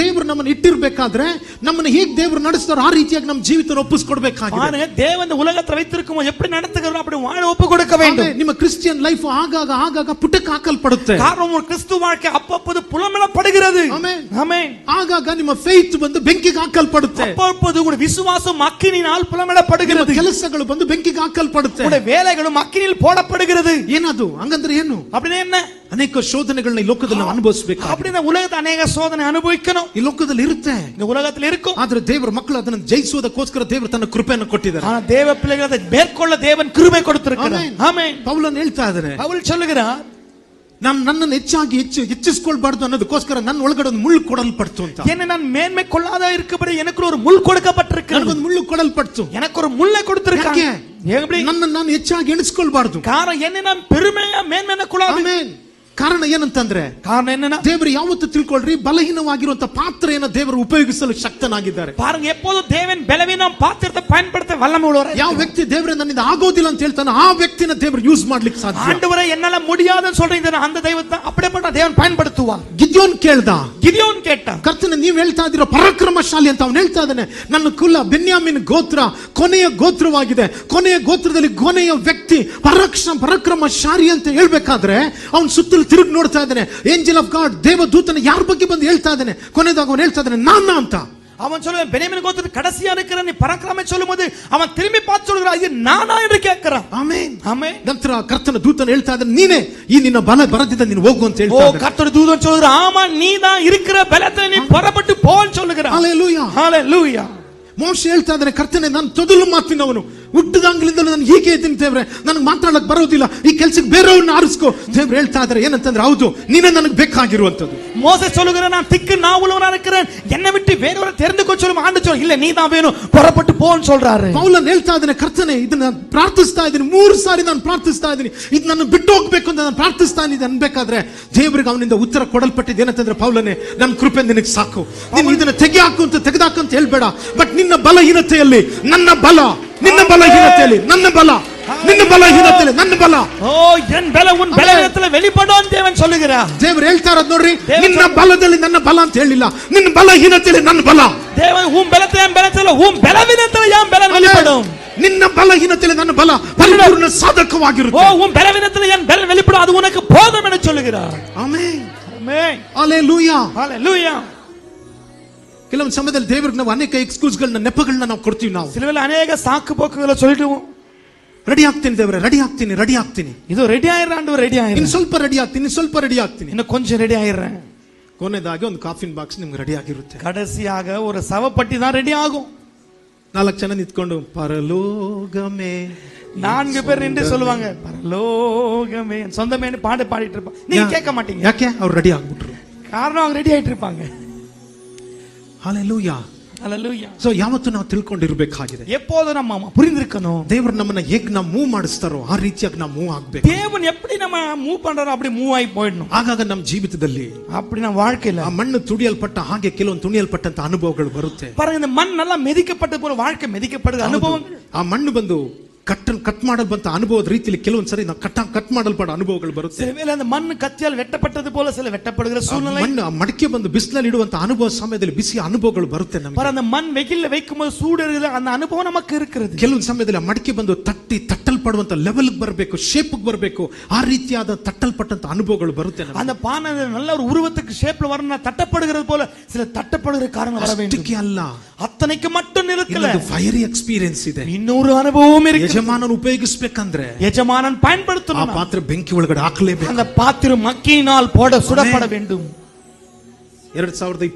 [SPEAKER 1] ದೇವರು ನಮ್ಮನ್ನು ಇಟ್ಟಿರಬೇಕಾದ್ರೆ, ನಮ್ಮನ್ನು ಹೇಗೆ ದೇವರು ನಡೆಸ್ತಾರೋ ಆ ರೀತಿಯಾಗಿ ನಮ್ಮ ಜೀವಿತ ಒಪ್ಪಿಸಿಕೊಡಬೇಕಾಗಿದೆ.
[SPEAKER 2] தேவன் உலகத்தை வைத்திருக்கும் எப்படி நடத்துகிறாரோ அப்படி வாழ ஒப்பு கொடுக்க வேண்டும்.
[SPEAKER 1] ನಿಮ್ಮ ಕ್ರಿಶ್ಚಿಯನ್ ಲೈಫ್ ಆಗಾಗ ಪುಟಕ್ಕೆ ಹಾಕಲ್ಪಡುತ್ತೆ.
[SPEAKER 2] காரணம் கிறிஸ்து வாழ்க்கை அப்பப்போது புலமிடப்படுகிறது. ஆமென், ஆமென்.
[SPEAKER 1] ಆಗಾಗ ನಿಮ್ಮ ಫೇತ್ ಬಂದು ಬೆಂಕಿಗೆ ಹಾಕಲ್ಪಡುತ್ತೆ.
[SPEAKER 2] அப்பப்போது கூட விசுவாசம் அக்கினியால் புலமிடப்படுகிறது.
[SPEAKER 1] ಕೆಲಸಗಳು ಬಂದು ಬೆಂಕಿಗೆ ಹಾಕಲ್ಪಡುತ್ತೆ.
[SPEAKER 2] கூட வேலைகளும் அக்கினியில் போடப்படுகிறது.
[SPEAKER 1] ಏನದು ಹಂಗಂದ್ರೆ ಏನು?
[SPEAKER 2] அப்படினா என்ன?
[SPEAKER 1] ಅನೇಕ ಶೋಧನೆಗಳನ್ನ ಈ ಲೋಕದಲ್ಲಿ ನಾವು ಅನುಭವಿಸಬೇಕು.
[SPEAKER 2] அப்படினா உலகத்துல ಅನೇಕ ಶೋಧನೆ ಅನುಭವಿಸணும்.
[SPEAKER 1] ಈ ಲೋಕದಲ್ಲಿ ಇರುತ್ತೆ,
[SPEAKER 2] இந்த உலகத்துல இருக்கும்.
[SPEAKER 1] ಆದ್ರೆ ದೇವರ ಮಕ್ಕಳು ಅದನ್ನು ಜಯಿಸುವುದಕ್ಕೋಸ್ಕರ ದೇವರು ತನ್ನ ಕೃಪೆಯನ್ನು ಕೊಟ್ಟಿದ್ದಾರೆ.
[SPEAKER 2] ಆ ದೇವ பிள்ளைகளை மேற்கொள்ள தேவன் கிருபை கொடுத்திருக்கிறார். ஆமென்.
[SPEAKER 1] ಪೌಲನು ಹೇಳ್ತಾ ಇದ್ದಾನೆ,
[SPEAKER 2] ಪೌಲ್ சொல்லுகிறார்,
[SPEAKER 1] ನನ್ನನ್ನು ಹೆಚ್ಚಾಗಿ ಹೆಚ್ಚಿಸಿಕೊಳ್ಳಬಾರದು ಅನ್ನೋದಕ್ಕೋಸ್ಕರ ನನ್ನ ಒಳಗಡೆ ಒಂದು ಮುಳ್ಳು ಕೊಡಲ್ಪಡ್ತು ಅಂತ.
[SPEAKER 2] என்ன நான் மேன்மை கொள்ளாத இருக்கபடி எனக்கு ஒரு முள் கொடுக்கப்பட்டிருக்கு.
[SPEAKER 1] ನನಗೊಂದು ಮುಳ್ಳು ಕೊಡಲ್ಪಡ್ತು.
[SPEAKER 2] எனக்கு ஒரு ಮುಳ್ಳೆ கொடுத்திருக்காங்க.
[SPEAKER 1] ನನ್ನನ್ನು ನಾನು ಹೆಚ್ಚಾಗಿ ಎಣಿಸಿಕೊಳ್ಳಬಾರದು.
[SPEAKER 2] ಕಾರಣ என்ன நான் பெருமையா மேன்மையான கொள்ளாது.
[SPEAKER 1] ಆಮೆನ್. ಕಾರಣ ಏನಂತಂದ್ರೆ
[SPEAKER 2] காரணம் என்னன்னா
[SPEAKER 1] ದೇವರು ಯಾವತ್ತು ತಿಳ್ಕೊಳ್ರಿ, ಬಲಹೀನವಾಗಿರುವಂತ ಪಾತ್ರೆಯನ್ನು ದೇವರು ಉಪಯೋಗಿಸಲು ಶಕ್ತನಾಗಿದ್ದಾರೆ.
[SPEAKER 2] பாருங்க, எப்போதும் தேவன் பலவீனம் பாத்திரத்தை பயன்படுத்த வல்லமை உள்ளவராய்.
[SPEAKER 1] ಯಾವ ವ್ಯಕ್ತಿ ದೇವರೇ ನನ್ನಿಂದ ಆಗೋದಿಲ್ಲ ಅಂತ ಹೇಳ್ತಾನೆ, ಆ ವ್ಯಕ್ತಿನ ದೇವರು ಯೂಸ್ ಮಾಡ್ಲಿಕ್ಕೆ ಸಾಧ್ಯ.
[SPEAKER 2] ஆண்டவரே என்னால முடியாதுன்னு சொல்றீங்க, அந்த தெய்வத்தை அப்படிப்பட்ட தேவன் பயன்படுத்துவார்.
[SPEAKER 1] ಗಿದ್ಯೋನ್ ಕೇಳ್ದ,
[SPEAKER 2] கிதியோன் கேட்டான்,
[SPEAKER 1] ಕರ್ತನೆ ನೀವು ಹೇಳ್ತಾ ಇದ್ದೀರಾ ಪರಾಕ್ರಮಶಾಲಿ ಅಂತ. ಅವನು ಹೇಳ್ತಾ ಇದ್ದಾನೆ, ನನ್ನ ಕುಲ ಬೆನ್ಯಾಮಿನ್ ಗೋತ್ರ ಕೊನೆಯ ಗೋತ್ರವಾಗಿದೆ. ಕೊನೆಯ ಗೋತ್ರದಲ್ಲಿ ಕೊನೆಯ ವ್ಯಕ್ತಿ ಪರಾಕ್ರಮಶಾಲಿ ಅಂತ ಹೇಳ್ಬೇಕಾದ್ರೆ ಅವನು ಸುತ್ತಲೂ ತಿರುಗಿ ನೋಡ್ತಾ ಇದ್ದಾನೆ. ಏಂಜಲ್ ಆಫ್ ಗಾಡ್, ದೇವದೂತನ ಯಾರ ಬಗ್ಗೆ ಬಂದು ಹೇಳ್ತಾ ಇದ್ದಾನೆ? ಕೊನೆದಾಗ ಅವನು ಹೇಳ್ತಾ ಇದ್ದಾನೆ ನಾನ ಅಂತ.
[SPEAKER 2] அவன் சொல்லுவான், பென்யாமின் கோத்திரத்தில் கடைசியா இருக்கிற நீ பராக்கிரமம் சொல்லும்போது அவன் திரும்பி பார்த்து சொல்கிறான், இது நானா என்று கேட்கிறான்.
[SPEAKER 1] ಆಮೆನ್,
[SPEAKER 2] ஆமென்.
[SPEAKER 1] ನಂತರ ಕರ್ತನ ದೂತನ ಹೇಳ್ತಾ ಇದ್ದಾನೆ, ನೀನೇ ಈ ನಿನ್ನ ಬಲ ಬರದಿದ್ದ ನೀನು ಹೋಗು ಅಂತ ಹೇಳ್ತಾ ಇದ್ದಾನೆ.
[SPEAKER 2] கர்த்தர் தூதன் சொல்கிறான், ஆமா நீதான் இருக்கிற பலத்தை நீ புறப்பட்டு போன்னு சொல்லுகிறான்.
[SPEAKER 1] ಹಲ್ಲೆಲೂಯಾ,
[SPEAKER 2] ஹalleluya.
[SPEAKER 1] ಮೋಶೆ ಹೇಳ್ತಾ ಇದ್ದಾನೆ, ಕರ್ತನೆ ನಾನು ತೊದಲು ಮಾತಿನವನು, ಹುಟ್ಟಿದಾಗಲಿಂದ ನಾನು ಹೀಗೆ ಇದ್ದೀನಿ ದೇವ್ರೆ, ನನಗೆ ಮಾತಾಡಕ್ ಬರೋದಿಲ್ಲ, ಈ ಕೆಲ್ಸಕ್ಕೆ ಬೇರೆಯವ್ರನ್ನ ಆರಿಸ್ಕೋ. ದೇವ್ರು ಹೇಳ್ತಾ ಇದ್ದಾರೆ ಏನಂತಂದ್ರೆ, ಹೌದು ನೀನೇ ನನಗೆ ಬೇಕಾಗಿರುವಂತದ್ದು.
[SPEAKER 2] மோசே சொல்லுகிறான், நான் திக்கு நாவுலவனா இருக்கிறேன், என்னை விட்டு வேறொரு தெரிந்துக்கோ சொல்லும். ஆண்டவர் சொல்ல, இல்ல நீதான் வேணும், புறப்பட்டு போன்னு சொல்றாரு.
[SPEAKER 1] ಪೌಲನ್ ಹೇಳ್ತಾ ಇದ್ದಾನೆ, ಕರ್ತನೆ ಇದನ್ನ ಪ್ರಾರ್ಥಿಸ್ತಾ ಇದ್ದೀನಿ, 3 ಸಾರಿ ನಾನು ಪ್ರಾರ್ಥಿಸ್ತಾ ಇದ್ದೀನಿ, ಇದು ನನ್ನ ಬಿಟ್ಟು ಹೋಗ್ಬೇಕು ಅಂತ ನಾನು ಪ್ರಾರ್ಥಿಸ್ತಾ ಇದ್ದೀನಿ ಅನ್ಬೇಕಾದ್ರೆ ದೇವರಿಗೆ ಅವನಿಂದ ಉತ್ತರ ಕೊಡಲ್ಪಟ್ಟಿದ್ದು ಏನಂತಂದ್ರೆ, ಪೌಲನೆ ನನ್ನ ಕೃಪೆ ನಿನಗೆ ಸಾಕು, ನೀನು ಇದನ್ನ ತೆಗೆಹಾಕು ಅಂತ ತೆಗೆದಾಕು ಅಂತ ಹೇಳ್ಬೇಡ, ಬಟ್ ನಿನ್ನ ಬಲಹೀನತೆಯಲ್ಲಿ ನನ್ನ ಬಲ, ನಿನ್ನ ಬಲಹೀನತೆಯಲ್ಲಿ ನನ್ನ ಬಲ, ನಿನ್ನ ಬಲಹೀನತೆಯಲ್ಲಿ ನನ್ನ ಬಲ.
[SPEAKER 2] ஓ என் பல உன் பலவீனத்துல வெளிப்படும் தேவன் சொல்லுகிறார்.
[SPEAKER 1] ದೇವರು ಹೇಳ್ತಾ ಇರೋದು ನೋಡ್ರಿ, ನಿನ್ನ ಬಲದಲ್ಲಿ ನನ್ನ ಬಲ ಅಂತ ಹೇಳಿಲ್ಲ, ನಿನ್ನ ಬಲಹೀನತೆಯಲ್ಲಿ ನನ್ನ ಬಲ.
[SPEAKER 2] தேவன் உன் பலத்தை என் பலத்துல, உன் பலவீனத்துல என் பலம் வெளிப்படும்.
[SPEAKER 1] ನಿನ್ನ ಬಲಹೀನತೆಯಲ್ಲಿ ನನ್ನ ಬಲ ಪರಿಪೂರ್ಣ ಸಾಧಕವಾಗಿರುತ್ತೆ.
[SPEAKER 2] ஓ உன் பலவீனத்துல என் பலம் வெளிப்படும், அது உனக்கு போதும் என்று சொல்லுகிறார்.
[SPEAKER 1] ಆಮೆನ್,
[SPEAKER 2] ஆமென்,
[SPEAKER 1] ಹಲ್ಲೆಲೂಯಾ,
[SPEAKER 2] ஹalleluya.
[SPEAKER 1] ಕೆಲವೊಂದು ಸಮಯದಲ್ಲಿ ದೇವರಿಗೆ ನಾವು ಅನೇಕ ಎಕ್ಸ್ಕ್ಯೂಸ್ಗಳನ್ನ, ನೆಪಗಳನ್ನ ನಾವು ಕೊಡ್ತೀವಿ. ನಾವು
[SPEAKER 2] சிலவேளை அநேக சாக்கு போக்குகளை சொல்லிடுவோம்.
[SPEAKER 1] ರೆಡಿ ಆಗ್ತೀನಿ ದೇವರೇ, ರೆಡಿ ಆಗ್ತೀನಿ, ರೆಡಿ ಆಗ್ತೀನಿ,
[SPEAKER 2] ಇದು ರೆಡಿ ಆಯಿರ ಆಂಡவர், ರೆಡಿ ಆಯಿರ,
[SPEAKER 1] ಇನ್ನು ಸ್ವಲ್ಪ ರೆಡಿ ಆಗ್ತೀನಿ, ಇನ್ನು ಸ್ವಲ್ಪ ರೆಡಿ ಆಗ್ತೀನಿ,
[SPEAKER 2] ಇನ್ನು ಕೊಂಚ ರೆಡಿ ಆಯಿರ್றேன்.
[SPEAKER 1] ಕೊನೆದಾಗಿ ಒಂದು ಕಾಫಿನ್ ಬಾಕ್ಸ್ ನಿಮ್ಗೆ ರೆಡಿ ಆಗಿರುತ್ತೆ.
[SPEAKER 2] கடைசியாக ஒரு சவப்பட்டி தான் ரெடி ஆகும்.
[SPEAKER 1] 4 ಜನ ನಿಂತ್ಕೊಂಡು பரலோகமே,
[SPEAKER 2] 4 பேர் நின்று சொல்லுவாங்க பரலோகமே சொந்தமே பாடிட்டு இருப்பாங்க. நீங்க கேட்க மாட்டீங்க.
[SPEAKER 1] ಯಾಕೆ? ಅವ್ರು ರೆಡಿ ಆಗ್ಬಿಟ್ರು.
[SPEAKER 2] காரணம் அவங்க ரெடி ஆயிட்டு இருப்பாங்க.
[SPEAKER 1] ಹಲ್ಲೆಲೂಯಾ,
[SPEAKER 2] ஹalleluya.
[SPEAKER 1] ಸೊ ಯಾವತ್ತೂ ನಾವು ತಿಳ್ಕೊಂಡಿರ್ಬೇಕಾಗಿದೆ,
[SPEAKER 2] எப்போது நம்ம புரிந்திருக்கணும்,
[SPEAKER 1] ದೇವರು ನಮ್ಮನ್ನ ಹೇಗೆ ನಾವು ಮೂವ್ ಮಾಡಿಸ್ತಾರೋ ಆ ರೀತಿಯಾಗಿ ನಾವು ಮೂವ್ ಆಗ್ಬೇಕು.
[SPEAKER 2] தேவன் எப்படி நம்ம மூவ் பண்றாரோ அப்படி மூவ் ஆகி போயிடணும்.
[SPEAKER 1] ಆಗಾಗ ನಮ್ಮ ಜೀವಿತದಲ್ಲಿ
[SPEAKER 2] அப்படி நம்ம வாழ்க்கையில
[SPEAKER 1] ಆ ಮಣ್ಣು ತುಡಿಯಲ್ಪಟ್ಟ ಹಾಗೆ ಕೆಲವೊಂದು ತುಣಿಯಲ್ಪಟ್ಟಂತ ಅನುಭವಗಳು ಬರುತ್ತೆ.
[SPEAKER 2] பாருங்க, இந்த மண் நல்லா மெதிக்கப்பட்ட போல வாழ்க்கை மெதிக்கப்படுற அனுபவம்.
[SPEAKER 1] ಆ ಮಣ್ಣು ಬಂದು ಕಟ್ ಮಾಡಲ್ಪಂತ ಅನುಭವದ ರೀತಿಯಲ್ಲಿ ಕೆಲವೊಂದ್ಸರಿ ನಾವು ಕಟ್ ಮಾಡಲ್ಪಡ ಅನುಭವಗಳು ಬರುತ್ತೆ.
[SPEAKER 2] சில வேளை அந்த மண் கத்தியால் வெட்டப்பட்டது போல சில வெட்டப்படுகிற சூழ்நிலை.
[SPEAKER 1] ಮಣ್ಣು ಮಡಿಕೆ ಬಂದು ಬಿಸಿಲಲ್ಲಿ ಇಡುವಂತ ಅನುಭವ ಸಮಯದಲ್ಲಿ ಬಿಸಿ ಅನುಭವಗಳು ಬರುತ್ತೆ ನಮಗೆ.
[SPEAKER 2] பாரு, அந்த மண் வெயில்ல வைக்கும்போது சூடுறது அந்த அனுபவம் நமக்கு இருக்கிறது.
[SPEAKER 1] ಕೆಲವೊಂದು ಸಮಯದಲ್ಲಿ ಆ ಮಡಿಕೆ ಬಂದು ತಟ್ಟಲ್ಪಡುವಂತ ಲೆವೆಲ್ಗೆ ಬರಬೇಕು, ಶೇಪ್ಗೆ ಬರಬೇಕು, ಆ ರೀತಿಯಾದ ತಟ್ಟಲ್ಪಟ್ಟಂತ ಅನುಭವಗಳು ಬರುತ್ತೆ ನಮಗೆ.
[SPEAKER 2] அந்த பானை நல்ல ஒரு உருவத்துக்கு ஷேப்ல வரணும், தட்டப்படுகிறது போல சில தட்டப்படுகிற காரணம் வர வேண்டும்.
[SPEAKER 1] ಅಷ್ಟಕ್ಕೆ ಅಲ್ಲ,
[SPEAKER 2] அத்தனைக்கு மட்டும் நிற்கல,
[SPEAKER 1] ಫೈರಿ ಎಕ್ಸ್ಪೀರಿಯನ್ಸ್ ಇದೆ.
[SPEAKER 2] இன்னொரு அனுபவம் இருக்கு.
[SPEAKER 1] ಯಜಮಾನನ ಉಪಯೋಗಿಸಬೇಕಂದ್ರೆ
[SPEAKER 2] ಯಜಮಾನನ್ பயன்படுத்தணும்.
[SPEAKER 1] ಆ ಪಾತ್ರೆ ಬೆಂಕಿ ಒಳಗಡೆ ಹಾಕಲೇಬೇಕು.
[SPEAKER 2] அந்த பாத்திரம் மக்கினால் சுடப்பட வேண்டும்.
[SPEAKER 1] 2020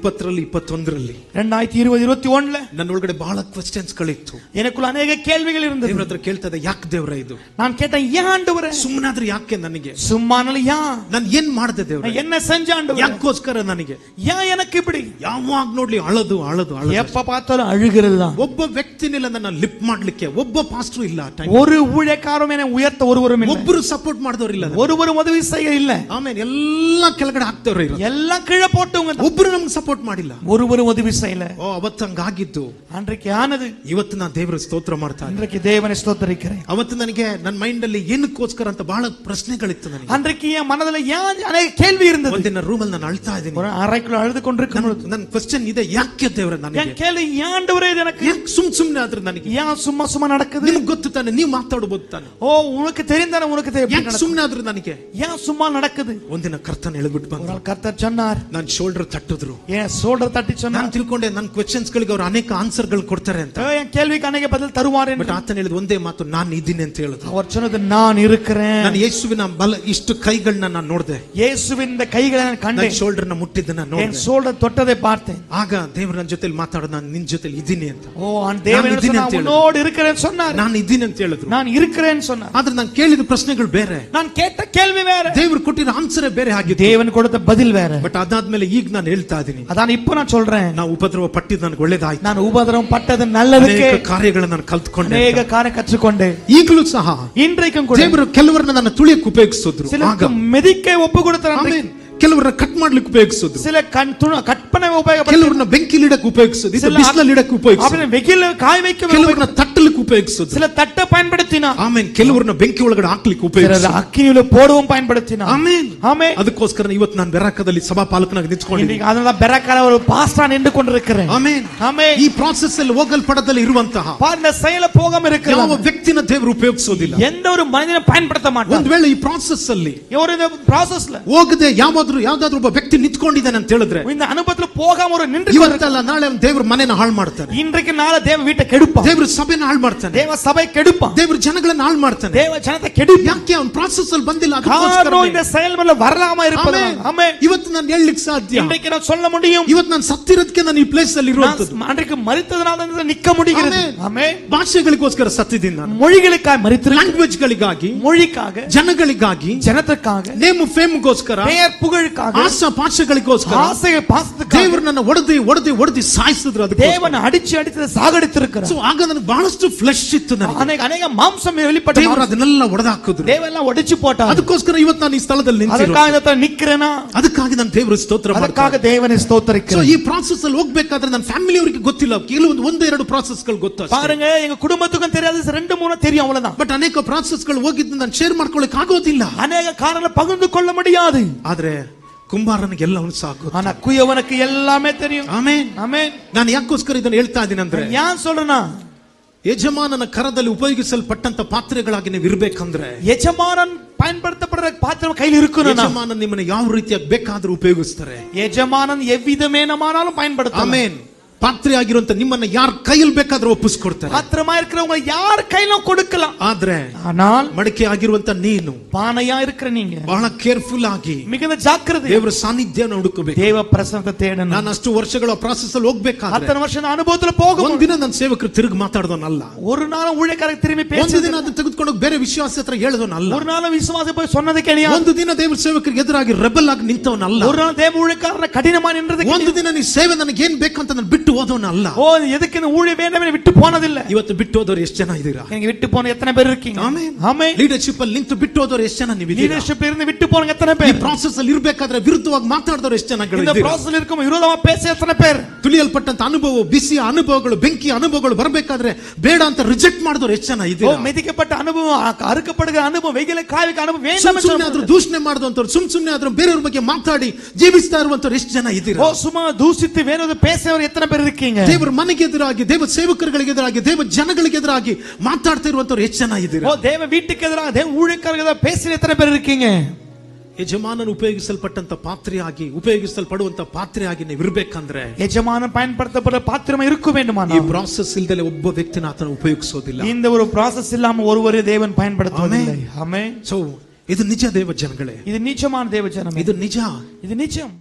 [SPEAKER 1] 21
[SPEAKER 2] 2020
[SPEAKER 1] ನನ್ನ ಒಳಗಡೆ ಬಹಳ ಕ್ವೆಶ್ಚನ್ಸ್ ಗಳಿತ್ತು.
[SPEAKER 2] எனக்குள்ள ಅನೇಕ ಕೇಳ್ವಿಗಳು இருந்தது.
[SPEAKER 1] ದೇವರ ಹತ್ರ ಕೇಳ್ತಾ ಇದ್ದೆ, ಯಾಕೆ ದೇವರ ಇದು?
[SPEAKER 2] நான் கேட்டேன், ஏன் ஆண்டவரே?
[SPEAKER 1] ಸುಮ್ಮನಾದ್ರೆ ಯಾಕೆ ನನಗೆ?
[SPEAKER 2] சும்மானால ஏன்?
[SPEAKER 1] ನಾನು ಏನ್ ಮಾಡಿದೆ ದೇವರೇ?
[SPEAKER 2] நான் என்ன செஞ்ச ஆண்டவரே?
[SPEAKER 1] ಯಾಕೋಸ್ಕರ ನನಗೆ?
[SPEAKER 2] ஏன் எனக்கு இப்படி?
[SPEAKER 1] ಯಾವಾಗ ನೋಡ್ಲಿ ಅಳದು ಅಳದು ಅಳದು,
[SPEAKER 2] எப்ப பார்த்தாலும் அழுகிறது தான்.
[SPEAKER 1] ಒಬ್ಬ ವ್ಯಕ್ತಿನಿಲ್ಲ ನನ್ನ ಲಿಪ್ ಮಾಡ್ಲಿಕ್ಕೆ, ಒಬ್ಬ ಪಾಸ್ಟರ್ ಇಲ್ಲ.
[SPEAKER 2] ஒரு ஊழியக்காரரும் என்னை உயர்த்த ஒருவரும் இல்லை,
[SPEAKER 1] ಒಬ್ಬರು ಸಪೋರ್ಟ್ ಮಾಡಿದವರು ಇಲ್ಲ,
[SPEAKER 2] ஒருவரும் உதவி செய்ய ಇಲ್ಲ.
[SPEAKER 1] ಆಮೇಲೆ ಎಲ್ಲ ಕೆಳಗಡೆ ಹಾಕ್ತವ್ರು ಇರೋ,
[SPEAKER 2] எல்லாம் கீழே போட்டவங்க,
[SPEAKER 1] ಒಬ್ಬರು ನಮ್ಗೆ ಸಪೋರ್ಟ್ ಮಾಡಿಲ್ಲ,
[SPEAKER 2] ஒருவரும் உதவி செய்யல.
[SPEAKER 1] ಓ ಅವತ್ತು ಹಂಗಾಗಿದ್ದು.
[SPEAKER 2] அன்றைக்கு ஆனது.
[SPEAKER 1] ಇವತ್ತು ನಾನು ದೇವರ ಸ್ತೋತ್ರ ಮಾಡ್ತಾ ಇದ್ದೀನಿ.
[SPEAKER 2] இன்றைக்கு தேவனை ஸ்தோத்திரிக்கிறேன்.
[SPEAKER 1] ಅವತ್ತು ನನಗೆ ನನ್ನ ಮೈಂಡ್ ಅಲ್ಲಿ ಏನಕ್ಕೋಸ್ಕರ ಅಂತ ಬಹಳ ಪ್ರಶ್ನೆಗಳಿತ್ತು ನನಗೆ.
[SPEAKER 2] அன்றைக்கு என் மனதில் ஏன் ಅನೇಕ ಕೇಳ್ವಿ இருந்தது.
[SPEAKER 1] ಒಂದಿನ ರೂಮಲ್ಲಿ ನಾನು ಅಳ್ತಾ ಇದ್ದೀನಿ,
[SPEAKER 2] ஒரு அறைக்குள்ள அழுது கொண்டிருக்கும் பொழுது
[SPEAKER 1] ನನ್ನ ಕ್ವೆಶ್ಚನ್ ಇದೆ, ಯಾಕೆ ದೇವರ ನನಗೆ?
[SPEAKER 2] என் ಕೇಳಿ, ஏன் ஆண்டவரே இது எனக்கு?
[SPEAKER 1] ಯಾಕೆ ಸುಮ್ಮನೆ ಆದ್ರೆ ನನಗೆ?
[SPEAKER 2] ஏன் சும்மா சும்மா நடக்குது?
[SPEAKER 1] ನಿಮ್ಗೆ ಗೊತ್ತು ತಾನೆ, ನೀವು ಮಾತಾಡಬಹುದು ತಾನೆ.
[SPEAKER 2] ஓ உனக்கு தெரிந்தானே, உனக்கு தெரியும்.
[SPEAKER 1] ಯಾಕೆ ಸುಮ್ಮನೆ ಆದ್ರೆ ನನಗೆ?
[SPEAKER 2] ஏன் சும்மா நடக்குது?
[SPEAKER 1] ಒಂದಿನ ಕರ್ತನ ಎಳೆದ್ಬಿಟ್ಟು ಬಂದ,
[SPEAKER 2] கர்த்தர் சொன்னார்,
[SPEAKER 1] ನನ್ನ ಶೋಲ್ಡರ್ ತಟ್ಟಿದ್ರು.
[SPEAKER 2] ஏன் ಶೋಲ್ಡರ್ ತಟ್ಟಿ சொன்னார்.
[SPEAKER 1] ನಾನು ತಿಳ್ಕೊಂಡೆ ನನ್ನ ಕ್ವೆಶ್ಚನ್ಸ್ ಗಳಿಗೆ ಅವರು ಅನೇಕ ಆನ್ಸರ್ ಗಳು ಕೊಡ್ತಾರೆ ಅಂತ.
[SPEAKER 2] என் கேள்விக்கு ಅನೇಕ பதில் தருவார் என்று.
[SPEAKER 1] ಬಟ್ ಆತನ ಹೇಳಿದ ಒಂದೇ ಮಾತು, ನಾನು ಇದ್ದೀನಿ ಅಂತ ಹೇಳಿದ್ರು.
[SPEAKER 2] அவர் சொன்னது, நான் இருக்கிறேன்.
[SPEAKER 1] ನಾನು ಯೇಸುವಿನ ಬಲ ಇಷ್ಟು ಕೈಗಳನ್ನ ನಾನು ನೋಡಿದೆ,
[SPEAKER 2] ಯೇಸುವಿನ ಕೈகளை ನಾನು ಕಂಡೆ,
[SPEAKER 1] ನನ್ನ ಶೋಲ್ಡರ್ ನ ಮುಟ್ಟಿದ್ದನ್ನ
[SPEAKER 2] என்
[SPEAKER 1] ನೋಡಿದೆ.
[SPEAKER 2] ಶೋಲ್ಡರ್ ತೊಟ್ಟದೆ பார்த்தேன்.
[SPEAKER 1] ಆಗ ದೇವರ ನನ್ನ ಜೊತೆಲಿ ಮಾತಾಡೋದು, ನಾನು ನಿನ್ನ ಜೊತೆಲಿ ಇದ್ದೀನಿ ಅಂತ.
[SPEAKER 2] ஓ தேவன் உன்னோடு இருக்கிறேன்னு சொன்னார்.
[SPEAKER 1] ನಾನು ಇದ್ದೀನಿ ಅಂತ ಹೇಳಿದ್ರು.
[SPEAKER 2] நான் இருக்கிறேன்னு சொன்னார்.
[SPEAKER 1] ಆದ್ರೆ ನಾನು ಕೇಳಿದ ಪ್ರಶ್ನೆಗಳು ಬೇರೆ,
[SPEAKER 2] நான் கேட்ட கேள்வி வேற,
[SPEAKER 1] ದೇವರು ಕೊಟ್ಟಿರೋ ಆನ್ಸರ್ ಬೇರೆ ಆಗಿದೆ,
[SPEAKER 2] தேவன் கொடுத்த பதில் வேற.
[SPEAKER 1] ಬಟ್ ಅದಾದ್ಮೇಲೆ ಈಗ ನಾನು ನಾನು ಹೇಳ್ತಾ ಇದ್ದೀನಿ,
[SPEAKER 2] அதான் இப்போ நான் சொல்றேன்,
[SPEAKER 1] ನಾವು ಉಪದ್ರವ ಪಟ್ಟಿದ್ದು ನನಗೆ ಒಳ್ಳೇದಾಯ್ತು,
[SPEAKER 2] நான் உபத்திரவம் பட்டது நல்லதுக்கே,
[SPEAKER 1] ಅನೇಕ ಕಾರ್ಯಗಳನ್ನು ನಾನು ಕಲ್ತ್ಕೊಂಡೆ,
[SPEAKER 2] ಅನೇಕ ಕಾರ್ಯ ಕற்றுಕೊಂಡೆ.
[SPEAKER 1] ಈಗಲೂ ಸಹ
[SPEAKER 2] இன்றைக்கும் கூட
[SPEAKER 1] ದೇವರು ಕೆಲವರನ್ನ ನನ್ನ ತುಳಿಯಕ್ಕೆ ಉಪಯೋಗಿಸಿದ್ರು,
[SPEAKER 2] சிலருக்கு மெதிக்க ஒப்பு கொடுத்தார்,
[SPEAKER 1] ಕೆಲವರನ್ನ ಕಟ್ ಮಾಡ್ಲಿಕ್ಕೆ ಉಪಯೋಗಿಸಿದ್ರು,
[SPEAKER 2] சில கற்பனை உபயோகப்படுத்தி,
[SPEAKER 1] ಕೆಲವರನ್ನ ಬೆಂಕಿಲಿ ಇಡಕ್ಕೆ ಉಪಯೋಗಿಸಿದ್ರು, ಬಿಸಿಲಲ್ಲಿ ಇಡಕ್ಕೆ ಉಪಯೋಗಿಸಿದ್ರು,
[SPEAKER 2] வெயில காய வைக்க,
[SPEAKER 1] ಕೆಲವರನ್ನ ತಟ್ಟಲಿಕ್ಕೆ ಉಪಯೋಗಿಸಿದ್ರು,
[SPEAKER 2] சில தட்ட பயன்படுத்தினா,
[SPEAKER 1] ಆಮೇನ್, ಕೆಲವರನ್ನ ಬೆಂಕಿ ಒಳಗಡೆ ಹಾಕ್ಲಿಕ್ಕೆ ಉಪಯೋಗಿಸಿದ್ರು,
[SPEAKER 2] ಅಗ್ನಿಯಲ್ಲಿ போடவும் பயன்படுத்தினா,
[SPEAKER 1] ಆಮೇನ್
[SPEAKER 2] ಆಮೆನ್.
[SPEAKER 1] ಅದಕ್ಕೋಸ್ಕರ ಇವತ್ತು ನಾನು ಬೆರಾಕದಲ್ಲಿ ಸಭಾಪಾಲಕನಾಗಿ ನಿಂತ್ಕೊಂಡಿದ್ದೀನಿ,
[SPEAKER 2] ಅದನ್ನ ಬೆರಾಕರ ஒரு பாஸ்டரா நின்று கொண்டிருக்கிறேன்,
[SPEAKER 1] ಆಮೆನ್.
[SPEAKER 2] ಆಮೆನ್.
[SPEAKER 1] ಈ ಪ್ರಾಸೆಸ್ ಅಲ್ಲಿ ಹೋಗಲ್ಪಡದಲ್ಲಿ ಇರುವಂತಹ
[SPEAKER 2] ಪಾದ செயல போகாம இருக்கிற
[SPEAKER 1] ಯಾವ ವ್ಯಕ್ತಿನ ದೇವರು ಉಪಯೋಗಿಸೋದಿಲ್ಲ,
[SPEAKER 2] எந்த ஒரு மனிதனை பயன்படுத்த மாட்டார்.
[SPEAKER 1] ಒಂದು ವೇಳೆ ಈ ಪ್ರಾಸೆಸ್ ಅಲ್ಲಿ
[SPEAKER 2] ஒரு இந்த processல
[SPEAKER 1] ಹೋಗದೆ ಯಾವ್ದಾದ್ರು ಒಬ್ಬ ವ್ಯಕ್ತಿ ನಿಂತ್ಕೊಂಡಿದ್ದಾನೆ ಅಂತ ಹೇಳಿದ್ರೆ,
[SPEAKER 2] இந்த அனுபவத்துல போகாம ஒரு நின்று
[SPEAKER 1] ಇವತ್ತಲ್ಲ ನಾಳೆ ದೇವರು ಮನೆನ ಹಾಳು ಮಾಡ್ತಾನೆ,
[SPEAKER 2] இன்றைக்கு நாளை தேவ வீட்டை கெடுப்பான்,
[SPEAKER 1] ದೇವರು ಸಭೆನ ಹಾಳು ಮಾಡ್ತಾನೆ,
[SPEAKER 2] தேவ சபை கெடுப்பான்,
[SPEAKER 1] ದೇವರು ಜನಗಳನ್ನ ಹಾಳು ಮಾಡ್ತಾನೆ,
[SPEAKER 2] தேவ ஜனத்தை கெடுப்பான்.
[SPEAKER 1] ಯಾಕೆ ಅವನ ಪ್ರಾಸೆಸ್ ಅಲ್ಲಿ ಬಂದಿಲ್ಲ,
[SPEAKER 2] காரணம் இந்த செயல்முறையில வரலாமா இருப்பது. ஆமென்.
[SPEAKER 1] ಇವತ್ತು ನಾನು ಹೇಳಲಿಕ್ಕೆ ಸಾಧ್ಯ,
[SPEAKER 2] இன்றைக்கு நான் சொல்ல முடியும்,
[SPEAKER 1] ಇವತ್ತು ನಾನು ಸತ್ತಿರೋದಕ್ಕೆ ನಾನು ಈ ಪ್ಲೇಸ್ ಅಲ್ಲಿ ಇರುವಂತದ್ದು,
[SPEAKER 2] அன்றைக்கு மரித்ததனால நிக்க முடிகிறது. ஆமென்.
[SPEAKER 1] ಭಾಷೆಗಳಿಗೋಸ್ಕರ ಸತ್ತಿದ್ದೀನಿ ನಾನು,
[SPEAKER 2] மொழிகளுக்காக மரித்து,
[SPEAKER 1] ಲ್ಯಾಂಗ್ವೇಜ್ ಗಳಿಗಾಗಿ,
[SPEAKER 2] மொழிக்காக,
[SPEAKER 1] ಜನಗಳಿಗಾಗಿ,
[SPEAKER 2] ಜನತಕ್ಕಾக,
[SPEAKER 1] ನೇಮ್ ಫೇಮ್ಗೋಸ್ಕರ,
[SPEAKER 2] பெயர் புகழுக்காக,
[SPEAKER 1] ಆಸೆ ಪಾಶಗಳಿಗೋಸ್ಕರ
[SPEAKER 2] ஆசை பாசத்துக்காக
[SPEAKER 1] ದೇವರು ನನ್ನ ಒಡೆದಿ ಸಾಯಿಸಿದ್ರು, ಅದಕ್ಕೆ
[SPEAKER 2] தேவனை அடிச்சு சாகடித்திருக்கிறார்.
[SPEAKER 1] ಸೊ ಆಗ ನನಗೆ ಬಹಳಷ್ಟು ಫ್ಲೆಶ್ ಇತ್ತು, ನನಗೆ
[SPEAKER 2] ಅನೇಕ ಮಾಂಸಂ வெளிப்பட்ட
[SPEAKER 1] ದೇವರು ಅದನ್ನೆಲ್ಲ ಒಡೆದಾಕಿದ್ರು,
[SPEAKER 2] தேவெல்லாம் ಒಡೆச்சு போட்டார்.
[SPEAKER 1] ಅದಕ್ಕೋಸ್ಕರ ಇವತ್ತು ನಾನು ಈ ಸ್ಥಳದಲ್ಲಿ
[SPEAKER 2] ಅದಕ್ಕಾಗಿ ನಿಕ್ಕರೇನಾ,
[SPEAKER 1] ಅದಕ್ಕಾಗಿ ನಾನು ದೇವರ ಸ್ತೋತ್ರ ಮಾಡ್ತೀನಿ,
[SPEAKER 2] ಅದಕ್ಕಾಗಿ ದೇವನೇ ಸ್ತೋತ್ರಿக்கிறேன்.
[SPEAKER 1] ಸೊ ಈ ಪ್ರಾಸೆಸ್ ಅಲ್ಲಿ ಹೋಗ್ಬೇಕಾದ್ರೆ ನನ್ನ ಫ್ಯಾಮಿಲಿ ಅವರಿಗೆ ಗೊತ್ತಿಲ್ಲ, ಕೆಲವೊಂದು 1-2 ಪ್ರಾಸೆಸ್ ಗಳು ಗೊತ್ತು ಅಷ್ಟೇ.
[SPEAKER 2] பாருங்க, எங்க குடும்பத்துக்கும் தெரியாது, 2-3 தெரியும் அவ்வளவுதான்.
[SPEAKER 1] ಬಟ್ ಅನೇಕ ಪ್ರಾಸೆಸ್ ಗಳು ಹೋಗಿದ್ದು ನಾನು ಶೇರ್ ಮಾಡ್ಕೊಳ್ಳಿಕ್ಕೆ ಆಗೋದಿಲ್ಲ,
[SPEAKER 2] ಅನೇಕ ಕಾರಣ ಪகிர்ந்து கொள்ள முடியாது.
[SPEAKER 1] ಆದ್ರೆ ಕುಂಬಾರನಿಗೆ ಎಲ್ಲವೂ ಸಾಕು,
[SPEAKER 2] ஆனா குயவனுக்கு எல்லாமே தெரியும்.
[SPEAKER 1] ಆಮೆನ್.
[SPEAKER 2] ஆமென்.
[SPEAKER 1] ನಾನು ಯಾಕೋಸ್ಕರ ಇದನ್ನ ಹೇಳ್ತಾ ಇದ್ದೀನಿ ಅಂದ್ರೆ,
[SPEAKER 2] ಯಾನ್ சொல்றேனா,
[SPEAKER 1] ಯಜಮಾನನ ಕರದಲ್ಲಿ ಉಪಯೋಗಿಸಲ್ಪಟ್ಟಂತ ಪಾತ್ರೆಗಳಾಗಿ ನೀವು ಇರ್ಬೇಕಂದ್ರೆ,
[SPEAKER 2] ಯಜಮಾನನ್ பயன்படுத்தப்படுற பாத்திரம் கையில் இருக்கணும்.
[SPEAKER 1] ಯಜಮಾನನ್ ನಿಮ್ಮನ್ನ ಯಾವ ರೀತಿಯಾಗಿ ಬೇಕಾದ್ರೂ ಉಪಯೋಗಿಸ್ತಾರೆ,
[SPEAKER 2] ಯಜಮಾನನ್ எவ்விதமேனமானாலும் பயன்படுத்தலாம்.
[SPEAKER 1] ಆಮೆನ್. ಪಾತ್ರೆ ಆಗಿರುವಂತ ನಿಮ್ಮನ್ನ ಯಾರ ಕೈಯಲ್ಲಿ ಬೇಕಾದ್ರೂ ಒಪ್ಪಿಸ್ಕೊಡ್ತಾರೆ,
[SPEAKER 2] ಪಾತ್ರமா இருக்கிறவங்க யார் கையிலும் கொடுக்கலாம்.
[SPEAKER 1] ಆದ್ರೆ
[SPEAKER 2] ஆனால்
[SPEAKER 1] ಮಡಕೆ ಆಗಿರುವಂತ ನೀನು,
[SPEAKER 2] பானையா இருக்கிற நீங்க
[SPEAKER 1] ಬಹಳ ಕೇರ್ಫುಲ್ ಆಗಿ
[SPEAKER 2] மிகுந்த ஜாக்கிரதை
[SPEAKER 1] ದೇವರ ಸಾನ್ನಿಧ್ಯನ ಹುಡುಕಬೇಕು.
[SPEAKER 2] தேவ பிரசன்னத்தை தேடணும்.
[SPEAKER 1] ನಾನು ಅಷ್ಟು ವರ್ಷಗಳ ಪ್ರಾಸೆಸ್ ಅಲ್ಲಿ ಹೋಗ್ಬೇಕಾದ್ರೆ,
[SPEAKER 2] அத்தனை வருஷம் ಅನುಭವத்துல போகும்,
[SPEAKER 1] ಒಂದಿನ ನನ್ನ ಸೇವಕರು ತಿರುಗಿ ಮಾತಾಡೋನಲ್ಲ,
[SPEAKER 2] ஒரு நாளும் ஊழியக்காரருக்கு திரும்பಿ
[SPEAKER 1] ಒಂದು
[SPEAKER 2] பேசுறது,
[SPEAKER 1] ದಿನ ಅದನ್ನ ತೆಗೆದುಕೊಂಡು ಬೇರೆ ವಿಶ್ವಾಸ ಹತ್ರ ಹೇಳೋನಲ್ಲ,
[SPEAKER 2] ஒரு நாளும் விசுவாசி போய் சொன்னதை கேளியா,
[SPEAKER 1] ಒಂದು ದಿನ ದೇವರ ಸೇವಕರಿಗೆ ಎದುರಾಗಿ ರೆಬಲ್ ಆಗಿ ನಿಂತವನಲ್ಲ,
[SPEAKER 2] ஒரு நாள் தேவ ஊழியக்காரನ ಕಠಿಣமா ನಿಂತது,
[SPEAKER 1] ಒಂದು ದಿನ ನೀ ಸೇವೆ ನನಗೆ ಏನ್ ಬೇಕಂತ ನಾನು ಬಿಟ್ಟು ಹೋದವನಲ್ಲ.
[SPEAKER 2] ஓ எதுக்கு இந்த ஊழிய வேண்டாம் விட்டு போனதில்லை.
[SPEAKER 1] ಇವತ್ತು ಬಿಟ್ಟು ಹೋದವರು ಎಷ್ಟು ಜನ ಇದ್ದೀರಾ?
[SPEAKER 2] நீங்க விட்டு போன எத்தனை பேர் இருக்கீங்க?
[SPEAKER 1] ಆಮೆನ್.
[SPEAKER 2] ஆமென்.
[SPEAKER 1] ಲೀಡರ್ಶಿಪ್ ಅಲ್ಲಿ ನಿಂತು ಬಿಟ್ಟು ಹೋದವರು ಎಷ್ಟು ಜನ ನೀವು ಇದ್ದೀರಾ?
[SPEAKER 2] ಲೀಡರ್ಶಿಪ್ ಇருந்து விட்டு போன ಎತ್ತನೆ
[SPEAKER 1] ಈ
[SPEAKER 2] பேர்?
[SPEAKER 1] ಪ್ರಾಸೆಸ್ ಅಲ್ಲಿ ಇರಬೇಕಾದ್ರೆ ವಿರುದ್ಧವಾಗಿ ಮಾತಾಡಿದವರು ಎಷ್ಟು ಜನ
[SPEAKER 2] இந்த
[SPEAKER 1] ಇದ್ದೀರಾ?
[SPEAKER 2] process இருக்கும் ವಿರೋಧமா பேச ಎತ್ತನೆ பேர்?
[SPEAKER 1] ತುಳಿಯಲ್ಪಟ್ಟಂತ ಅನುಭವ, ಬಿಸಿಯ ಅನುಭವಗಳು, ಬೆಂಕಿಯ ಅನುಭವಗಳು ಬರಬೇಕಾದ್ರೆ ಬೇಡ ಅಂತ ರಿಜೆಕ್ಟ್ ಮಾಡಿದವರು ಎಷ್ಟು ಜನ
[SPEAKER 2] ஓ
[SPEAKER 1] ಇದ್ದೀರಾ?
[SPEAKER 2] மெதிக்கப்பட்ட அனுபவம், அறுக்கப்படுகிற அனுபவம், வெயில ಕಾಯಕ ಅನುಭವ வேண்டாம்
[SPEAKER 1] ಸುಮ್ಮನೆ ಆದ್ರೂ ದೂಷಣೆ ಮಾಡಿದಂತವ್ರು, ಸುಮ್ಮನೆ ಆದ್ರೂ ಬೇರೆಯವ್ರ ಬಗ್ಗೆ ಮಾತಾಡಿ ಜೀವಿಸ್ತಾ ಇರುವಂತವ್ರು ಎಷ್ಟು ಜನ ಇದ್ದೀರಾ?
[SPEAKER 2] ஓ சும்மா தூசித்து வேறொரு பேசவர் எத்தனை பேர் இருக்கீங்க?
[SPEAKER 1] ದೇವರ ಮನೆಗೆ ಎದುರಾಗಿ, ದೇವ ಸೇವಕರಿಗೆ ಎದುರಾಗಿ, ದೇವ ಜನಗಳಿಗೆ ಎದುರಾಗಿ ಮಾತಾಡ್ತಾ ಇರುವಂತವ್ರು ಎಷ್ಟು ಜನ ಇದ್ದೀರಾ?
[SPEAKER 2] ஓ தேவ வீட்டுக்கு எதிராக, தேவ ஊழியக்காரருக்கு எதிராக பேசுற எத்தனை பேர் இருக்கீங்க?
[SPEAKER 1] ಯಜಮಾನನು ಉಪಯೋಗಿಸಲ್ಪಟ್ಟಂತ ಪಾತ್ರೆಯಾಗಿ, ಉಪಯೋಗಿಸಲ್ಪಡುವಂತ ಪಾತ್ರೆಯಾಗಿ ನೀವು ಇರಬೇಕಂದ್ರೆ,
[SPEAKER 2] ಯಜಮಾನ பயன்படுத்தப்படுற பாத்திரமா இருக்க வேண்டுமானா,
[SPEAKER 1] ಈ ಪ್ರಾಸೆಸ್ ಇಲ್ಲದೆ ಒಬ್ಬ ವ್ಯಕ್ತಿನ ಆತನ ಉಪಯೋಗಿಸೋದಿಲ್ಲ.
[SPEAKER 2] இந்த ஒரு process இல்லாம ஒருவரே தேவன் பயன்படுத்துவதில்லை. ஆமென்.
[SPEAKER 1] ಸೊ ಇದು ನಿಜ ದೇವ ಜನಗಳೇ,
[SPEAKER 2] இது நிஜமான தேவ ஜனமே,
[SPEAKER 1] ಇದು ನಿಜ.
[SPEAKER 2] இது நிஜம்.